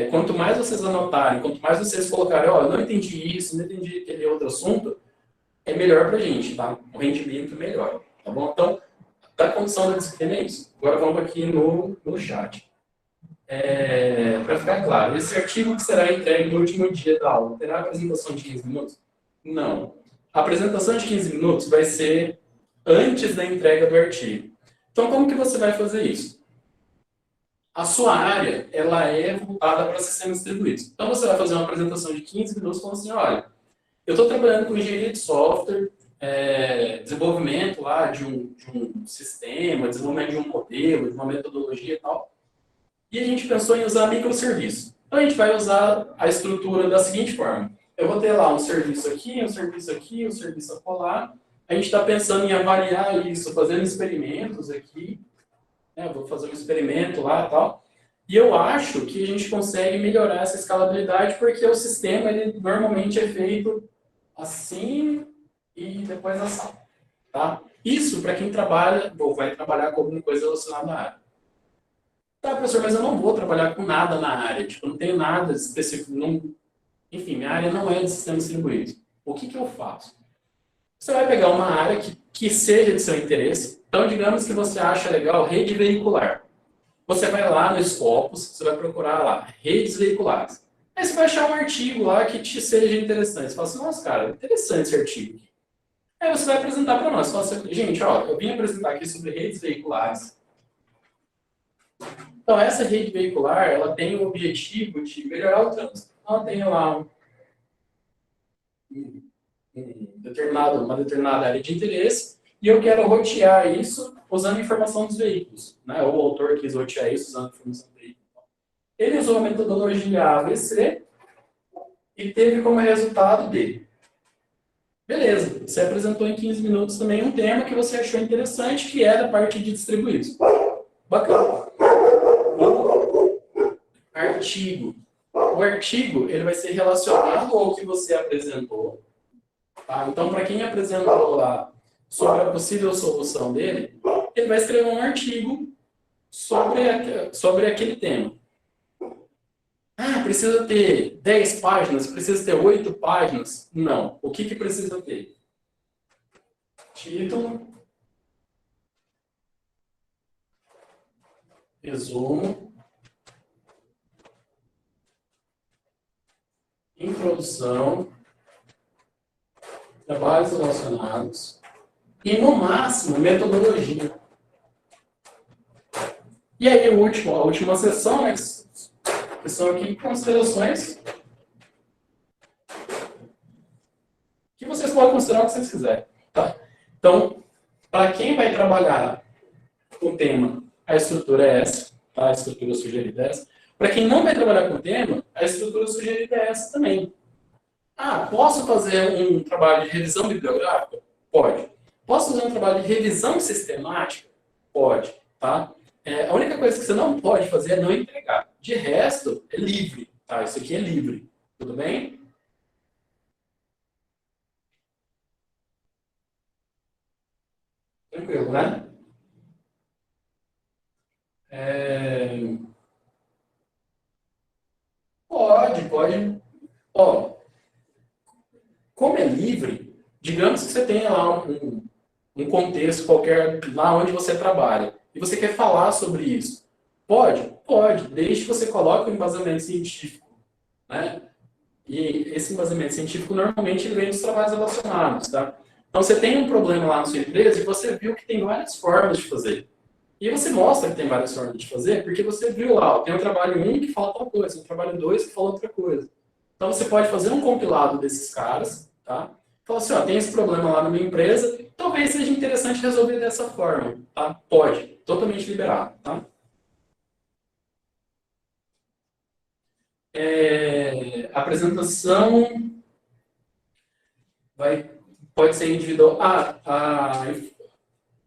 quanto mais vocês anotarem, quanto mais vocês colocarem, ó, não entendi isso, não entendi aquele outro assunto, é melhor para a gente, tá? O rendimento melhora, tá bom? Então, da condição da disciplina é isso. Agora vamos aqui no chat. Para ficar claro, esse artigo que será entregue no último dia da aula terá apresentação de 15 minutos? Não. A apresentação de 15 minutos vai ser antes da entrega do artigo. Então, como que você vai fazer isso? A sua área, ela é voltada para sistemas distribuídos. Então, você vai fazer uma apresentação de 15 minutos falando assim, olha, eu estou trabalhando com engenharia de software, desenvolvimento lá de um sistema, desenvolvimento de um modelo, de uma metodologia e tal. E a gente pensou em usar microserviço. Então, a gente vai usar a estrutura da seguinte forma. Eu vou ter lá um serviço aqui, um serviço aqui, um serviço acolá. A gente está pensando em avaliar isso, fazendo experimentos aqui. Vou fazer um experimento lá e tal. E eu acho que a gente consegue melhorar essa escalabilidade porque o sistema, ele normalmente é feito assim e depois assim. Tá? Isso para quem trabalha, ou vai trabalhar com alguma coisa relacionada à área. Tá, professor, mas eu não vou trabalhar com nada na área. Tipo, eu não tenho nada específico. Enfim, minha área não é de sistemas distribuídos. O que eu faço? Você vai pegar uma área que seja de seu interesse. Então, digamos que você acha legal rede veicular. Você vai lá no Scopus, você vai procurar lá, redes veiculares. Aí você vai achar um artigo lá que te seja interessante. Você fala assim, nossa, cara, interessante esse artigo. Aí você vai apresentar para nós. Você fala assim, gente, ó, eu vim apresentar aqui sobre redes veiculares. Então, essa rede veicular, ela tem o objetivo de melhorar o trânsito. Ela tem lá uma determinada área de interesse e eu quero rotear isso usando informação dos veículos. Né? O autor quis rotear isso usando informação dos veículos. Ele usou a metodologia ABC e teve como resultado D. Beleza, você apresentou em 15 minutos também um tema que você achou interessante, que é da parte de distribuídos. Bacana. Artigo. O artigo ele vai ser relacionado ao que você apresentou. Tá? Então, para quem apresentou lá sobre a possível solução dele, ele vai escrever um artigo sobre aquele tema. Ah, precisa ter 10 páginas? Precisa ter 8 páginas? Não. O que precisa ter? Título. Resumo. Introdução, trabalhos relacionados e, no máximo, metodologia. E aí, a última sessão, né, que são aqui considerações que vocês podem considerar o que vocês quiserem. Tá? Então, para quem vai trabalhar com o tema, a estrutura é essa, tá? A estrutura sugerida é essa. Para quem não vai trabalhar com o tema, a estrutura sugerida é essa também. Ah, posso fazer um trabalho de revisão bibliográfica? Pode. Posso fazer um trabalho de revisão sistemática? Pode. Tá? A única coisa que você não pode fazer é não entregar. De resto, é livre. Tá? Isso aqui é livre. Tudo bem? Tranquilo, né? Pode. Ó, como é livre, digamos que você tenha lá um contexto qualquer, lá onde você trabalha, e você quer falar sobre isso. Pode, desde que você coloque um embasamento científico. Né? E esse embasamento científico, normalmente, ele vem dos trabalhos relacionados. Tá? Então, você tem um problema lá na sua empresa e você viu que tem várias formas de fazer. E você mostra que tem várias formas de fazer, porque você viu lá, ó, tem um trabalho 1 que fala tal coisa, um trabalho 2 que fala outra coisa. Então, você pode fazer um compilado desses caras, tá? Fala assim, ó, tem esse problema lá na minha empresa, talvez seja interessante resolver dessa forma, tá? Pode, totalmente liberado, tá? Apresentação pode ser individual.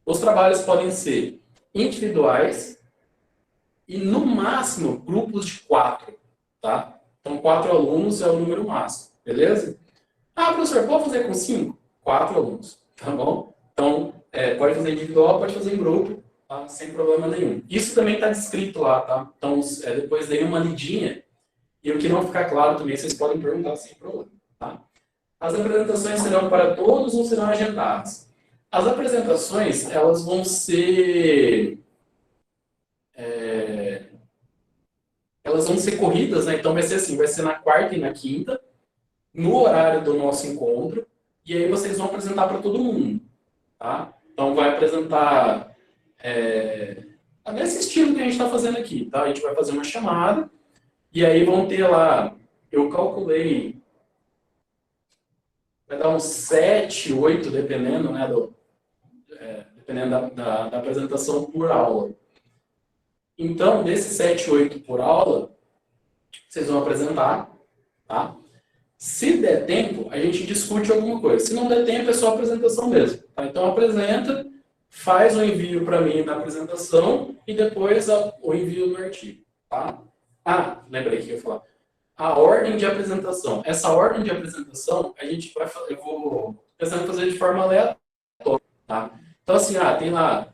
Os trabalhos podem ser individuais e no máximo grupos de 4, tá? Então 4 alunos é o número máximo, beleza? Ah, professor, pode fazer com 5? 4 alunos, tá bom? Então, pode fazer individual, pode fazer em grupo, tá? Sem problema nenhum. Isso também está descrito lá, tá? Então, depois dei uma lidinha, e o que não ficar claro também, vocês podem perguntar sem problema, tá? As apresentações serão para todos ou serão agendadas? As apresentações, elas vão ser... elas vão ser corridas, né? Então vai ser assim, vai ser na quarta e na quinta, no horário do nosso encontro, e aí vocês vão apresentar para todo mundo, tá? Então vai apresentar nesse estilo que a gente está fazendo aqui, tá? A gente vai fazer uma chamada, e aí vão ter lá, eu calculei, vai dar uns 7, 8, dependendo, né, dependendo da apresentação por aula. Então, desses 7, 8 por aula, vocês vão apresentar, tá? Se der tempo, a gente discute alguma coisa. Se não der tempo, é só apresentação mesmo. Tá? Então, apresenta, faz o envio para mim na apresentação e depois o envio no artigo. Tá? Ah, lembrei que eu ia falar. A ordem de apresentação. Essa ordem de apresentação, a gente vai fazer, eu vou pensando em fazer de forma aleatória. Tá? Então, assim, tem lá.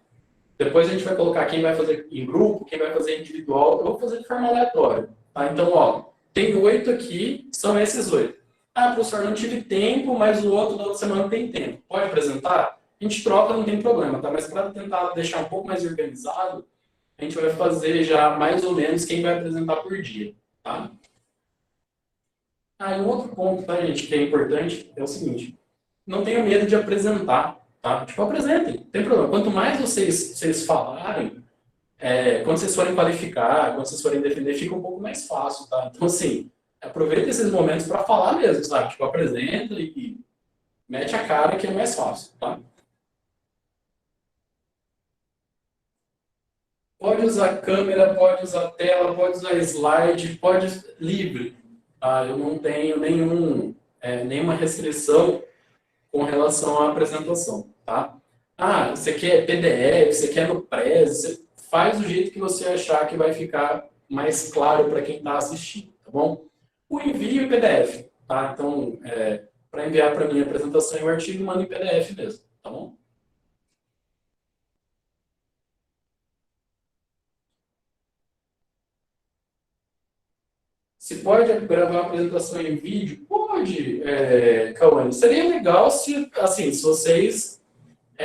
Depois a gente vai colocar quem vai fazer em grupo, quem vai fazer individual. Eu vou fazer de forma aleatória. Tá? Então, ó, tem 8 aqui, são esses 8. Ah, professor, não tive tempo, mas o outro da outra semana tem tempo. Pode apresentar? A gente troca, não tem problema, tá? Mas para tentar deixar um pouco mais organizado, a gente vai fazer já mais ou menos quem vai apresentar por dia, tá? E um outro ponto, tá, gente, que é importante, é o seguinte. Não tenham medo de apresentar, tá? Tipo, apresentem, não tem problema. Quanto mais vocês falarem, quando vocês forem qualificar, quando vocês forem defender, fica um pouco mais fácil, tá? Então, assim, aproveita esses momentos para falar mesmo, sabe? Tipo, apresenta e mete a cara que é mais fácil, tá? Pode usar câmera, pode usar tela, pode usar slide, pode livre. Tá? Eu não tenho nenhuma restrição com relação à apresentação, tá? Você quer PDF, você quer no Prezi, você faz do jeito que você achar que vai ficar mais claro para quem está assistindo, tá bom? O envio em PDF, tá? Então, para enviar para mim a apresentação e o artigo, manda em PDF mesmo, tá bom? Se pode gravar a apresentação em vídeo? Pode, Cauane. Seria legal se vocês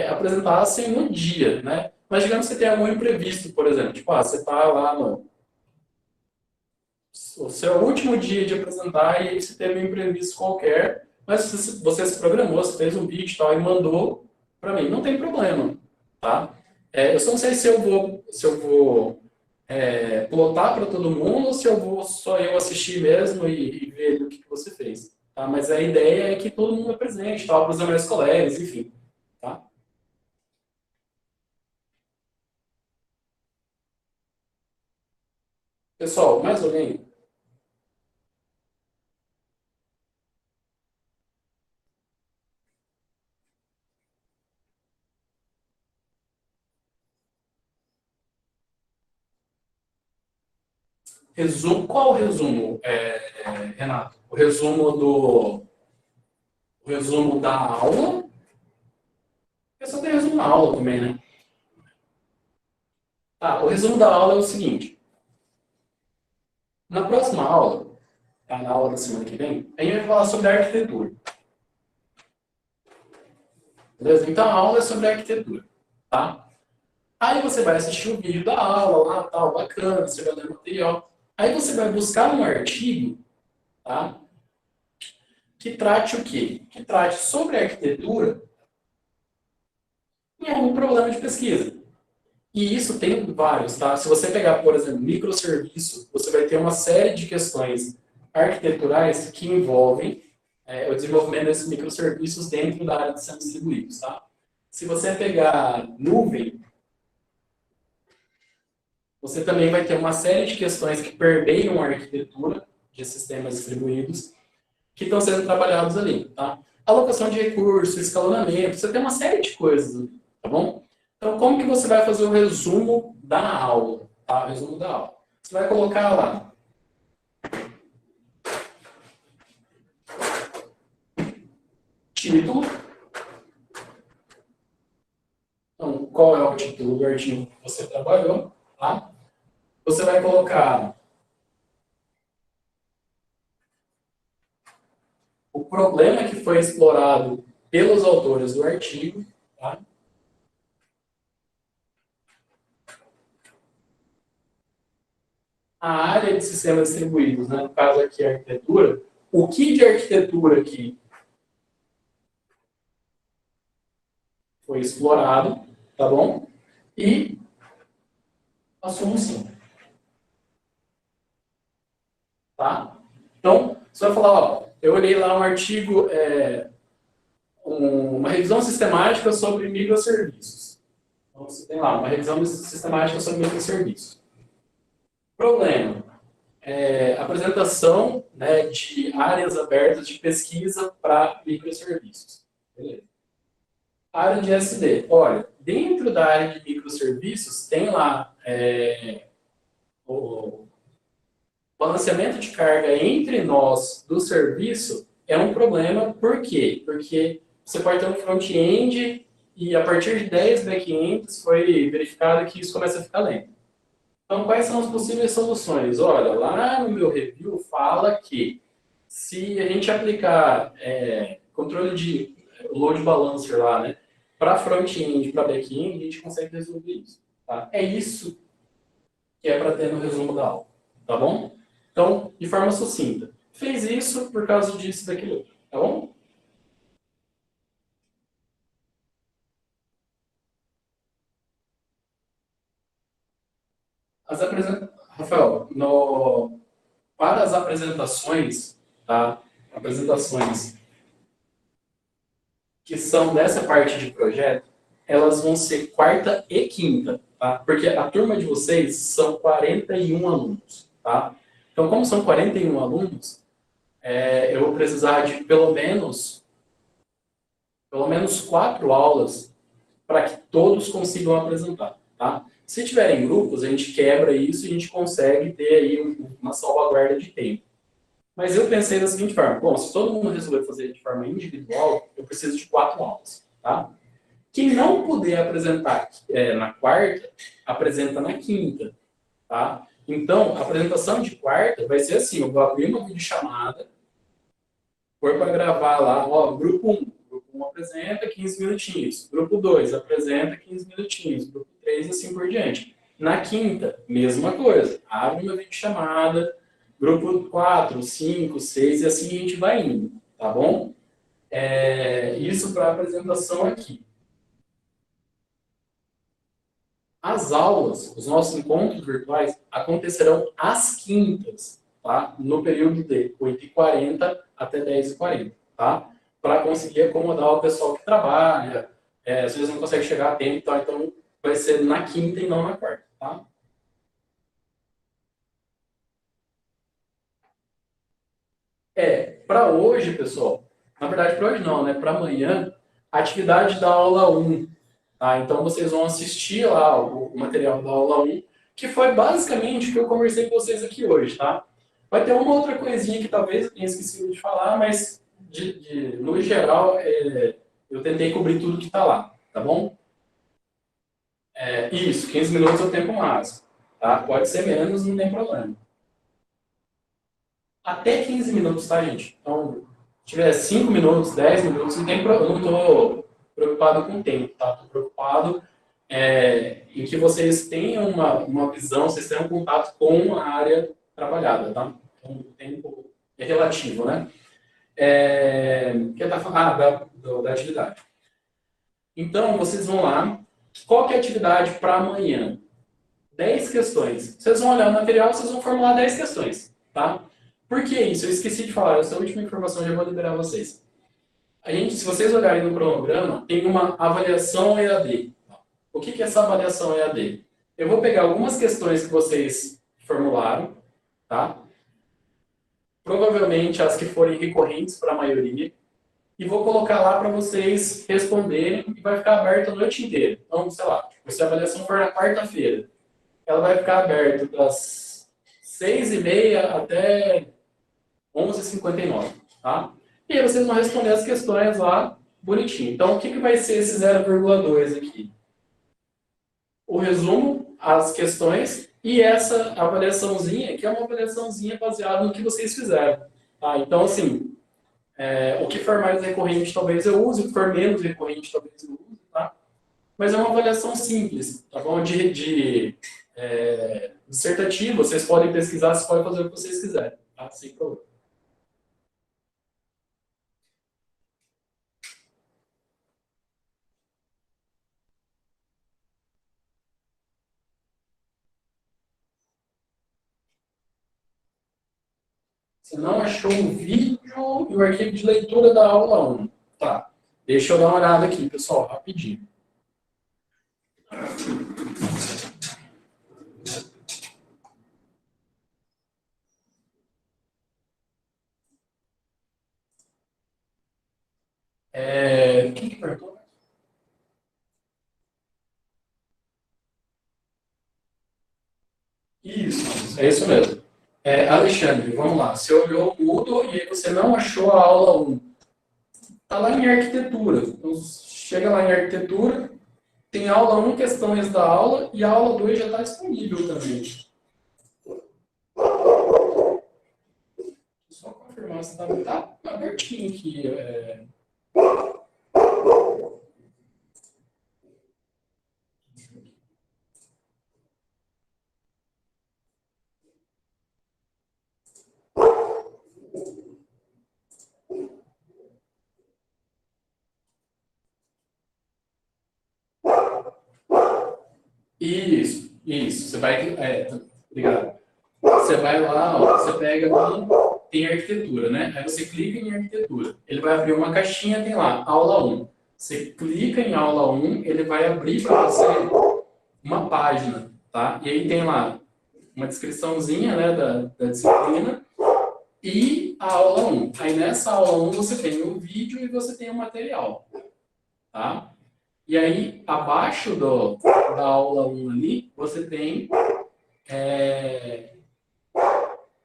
apresentassem no dia, né? Mas digamos que você tem algum imprevisto, por exemplo. Tipo, você está lá no seu último dia de apresentar e aí você teve um imprevisto qualquer, mas você se programou, você fez um vídeo e tal e mandou para mim. Não tem problema, tá? Eu só não sei se eu vou plotar para todo mundo ou se eu vou só eu assistir mesmo e ver o que você fez. Tá? Mas a ideia é que todo mundo é presente, tá? Para os meus colegas, enfim. Tá? Pessoal, mais alguém? Resumo, qual o resumo, Renato? O resumo da aula? Eu só tenho resumo da aula também, né? Tá, o resumo da aula é o seguinte. Na próxima aula, tá, na aula da semana que vem, a gente vai falar sobre arquitetura. Beleza? Então a aula é sobre arquitetura, tá? Aí você vai assistir o vídeo da aula lá, tal, bacana, você vai ler o material. Aí você vai buscar um artigo, tá? Que trate o quê? Que trate sobre arquitetura em algum problema de pesquisa. E isso tem vários, tá? Se você pegar, por exemplo, microserviço, você vai ter uma série de questões arquiteturais que envolvem o desenvolvimento desses microserviços dentro da área de sistemas distribuídos, tá? Se você pegar nuvem, você também vai ter uma série de questões que permeiam a arquitetura de sistemas distribuídos que estão sendo trabalhados ali, tá? Alocação de recursos, escalonamento, você tem uma série de coisas, tá bom? Então, como que você vai fazer o resumo da aula? tá? Resumo da aula. Você vai colocar lá título. Então, qual é o título do artigo que você trabalhou, tá? Você vai colocar o problema que foi explorado pelos autores do artigo, tá? A área de sistemas distribuídos, né? No caso aqui, a arquitetura, o que de arquitetura aqui foi explorado, tá bom? E a solução, tá? Então, você vai falar, ó, eu olhei lá um artigo, uma revisão sistemática sobre microserviços. Então, você tem lá uma revisão sistemática sobre microserviços. Problema. Apresentação, né, de áreas abertas de pesquisa para microserviços. Beleza. Área de SD. Olha, dentro da área de microserviços, tem lá o balanceamento de carga entre nós do serviço é um problema. Por quê? Porque você pode ter um front-end e a partir de 10 back-ends foi verificado que isso começa a ficar lento. Então, quais são as possíveis soluções? Olha, lá no meu review fala que se a gente aplicar controle de load balancer lá, né, para front-end e para back-end, a gente consegue resolver isso. Tá? É isso que é para ter no resumo da aula. Tá bom? Então, de forma sucinta. Fez isso por causa disso, daquilo outro. Tá bom? Rafael, para as apresentações, tá? Apresentações que são dessa parte de projeto, elas vão ser quarta e quinta, tá? Porque a turma de vocês são 41 alunos, tá? Então, como são 41 alunos, eu vou precisar de pelo menos 4 aulas para que todos consigam apresentar, tá? Se tiverem grupos, a gente quebra isso e a gente consegue ter aí uma salvaguarda de tempo. Mas eu pensei da seguinte forma, bom, se todo mundo resolver fazer de forma individual, eu preciso de 4 aulas, tá? Quem não puder apresentar na quarta, apresenta na quinta, tá? Então, a apresentação de quarta vai ser assim, eu vou abrir uma videochamada, for para gravar lá, ó, grupo 1. Grupo 1 apresenta 15 minutinhos. Grupo 2 apresenta 15 minutinhos. Grupo 3 assim por diante. Na quinta, mesma coisa. Abre uma videochamada, grupo 4, 5, 6 e assim a gente vai indo, tá bom? Isso para a apresentação aqui. As aulas, os nossos encontros virtuais, acontecerão às quintas, tá? No período de 8h40 até 10h40, tá? Para conseguir acomodar o pessoal que trabalha, às vezes não consegue chegar a tempo, tá? Então vai ser na quinta e não na quarta, tá? Para hoje, pessoal, na verdade para hoje não, né? Para amanhã, atividade da aula 1. Tá? Então, vocês vão assistir lá o material da aula 1, que foi basicamente o que eu conversei com vocês aqui hoje, tá? Vai ter uma outra coisinha que talvez eu tenha esquecido de falar, mas, no geral, eu tentei cobrir tudo que está lá, tá bom? Isso, 15 minutos é o tempo máximo. Tá? Pode ser menos, não tem problema. Até 15 minutos, tá, gente? Então, se tiver 5 minutos, 10 minutos, não tem problema, não estou preocupado com o tempo, tá? Estou preocupado em que vocês tenham uma visão, vocês tenham contato com a área trabalhada, tá? Então, o tempo é relativo, né? Que tá falando da atividade. Então, vocês vão lá. Qual que é a atividade para amanhã? 10 questões. Vocês vão olhar o material, vocês vão formular 10 questões, tá? Por que isso? Eu esqueci de falar, essa última informação eu já vou liberar vocês. Se vocês olharem no cronograma, tem uma avaliação EAD. O que é essa avaliação EAD? Eu vou pegar algumas questões que vocês formularam, tá? Provavelmente as que forem recorrentes para a maioria, e vou colocar lá para vocês responderem e vai ficar aberto a noite inteira. Então, sei lá, se a avaliação for na quarta-feira, ela vai ficar aberta das 6h30 até 11h59, tá? E aí vocês vão responder as questões lá, bonitinho. Então, o que vai ser esse 0,2 aqui? O resumo, as questões e essa avaliaçãozinha, que é uma avaliaçãozinha baseada no que vocês fizeram. Tá? Então, assim, o que for mais recorrente talvez eu use, o que for menos recorrente talvez eu use, tá? Mas é uma avaliação simples, tá bom? Dissertativo, vocês podem pesquisar, vocês podem fazer o que vocês quiserem, tá? Sem problema. Você não achou o vídeo e o arquivo de leitura da aula 1. Tá. Deixa eu dar uma olhada aqui, pessoal, rapidinho. Quem que perguntou? Isso, é isso mesmo. Alexandre, vamos lá. Você olhou o Moodle e aí você não achou a aula 1. Está lá em arquitetura. Então, chega lá em arquitetura, tem aula 1, questões da aula, e a aula 2 já está disponível também. Só confirmar se está abertinho aqui. Isso. Você vai. Obrigado. Você vai lá, ó, você pega tem arquitetura, né? Aí você clica em arquitetura. Ele vai abrir uma caixinha, tem lá, aula 1. Você clica em aula 1, ele vai abrir para você uma página, tá? E aí tem lá uma descriçãozinha, né, da disciplina e a aula 1. Aí nessa aula 1 você tem o vídeo e você tem o material, tá? E aí, abaixo da aula 1 ali, você tem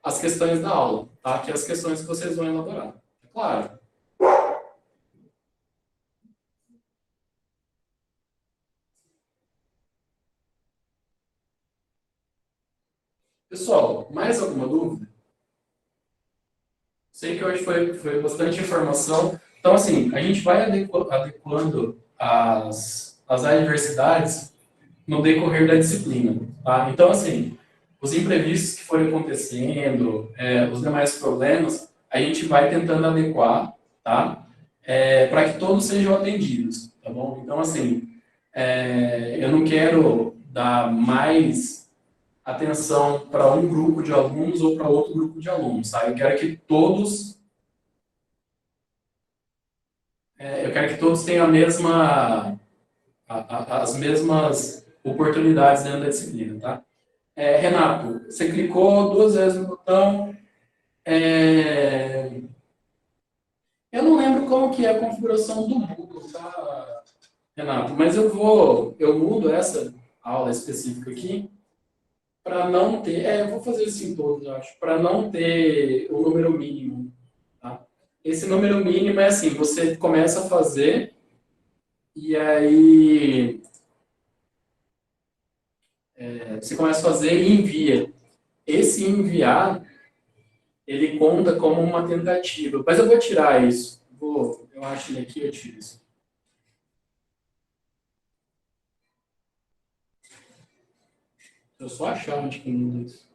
as questões da aula, tá? Que é as questões que vocês vão elaborar. É claro. Pessoal, mais alguma dúvida? Sei que hoje foi bastante informação. Então, assim, a gente vai adequando as adversidades no decorrer da disciplina, tá? Então, assim, os imprevistos que forem acontecendo, os demais problemas, a gente vai tentando adequar, tá? Para que todos sejam atendidos, tá bom? Então, assim, eu não quero dar mais atenção para um grupo de alunos ou para outro grupo de alunos, tá? Eu quero que todos tenham as mesmas oportunidades dentro da disciplina, tá? Renato, você clicou 2 vezes no botão. Eu não lembro como que é a configuração do Moodle, tá, Renato? Mas eu mudo essa aula específica aqui para não ter, eu vou fazer isso em todos, eu acho, para não ter o número mínimo, tá? Esse número mínimo é assim, você começa a fazer e aí você começa a fazer e envia. Esse enviar, ele conta como uma tentativa. Mas eu vou tirar isso. Eu acho ele aqui, eu tiro isso. Eu só achar onde que muda isso.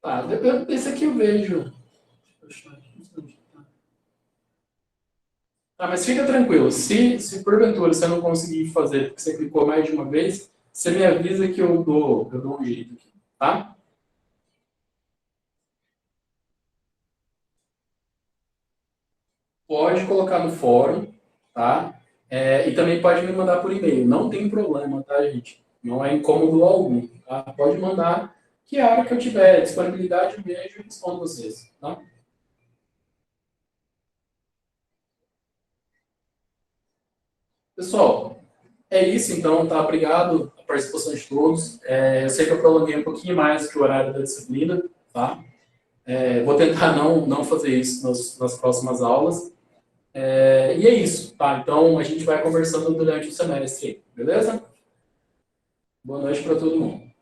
Tá, esse aqui eu vejo. Tá, mas fica tranquilo. Se porventura você não conseguir fazer porque você clicou mais de uma vez, você me avisa que eu dou um jeito aqui, tá? Pode colocar no fórum, tá? E também pode me mandar por e-mail. Não tem problema, tá, gente? Não é incômodo algum, tá? Pode mandar, que a hora que eu tiver disponibilidade, eu vejo e respondo vocês, tá? Pessoal, é isso então, tá? Obrigado a participação de todos. Eu sei que eu prolonguei um pouquinho mais que o horário da disciplina, tá? Vou tentar não fazer isso nas próximas aulas. E é isso, tá? Então, a gente vai conversando durante o semestre, beleza? Boa noite para todo mundo.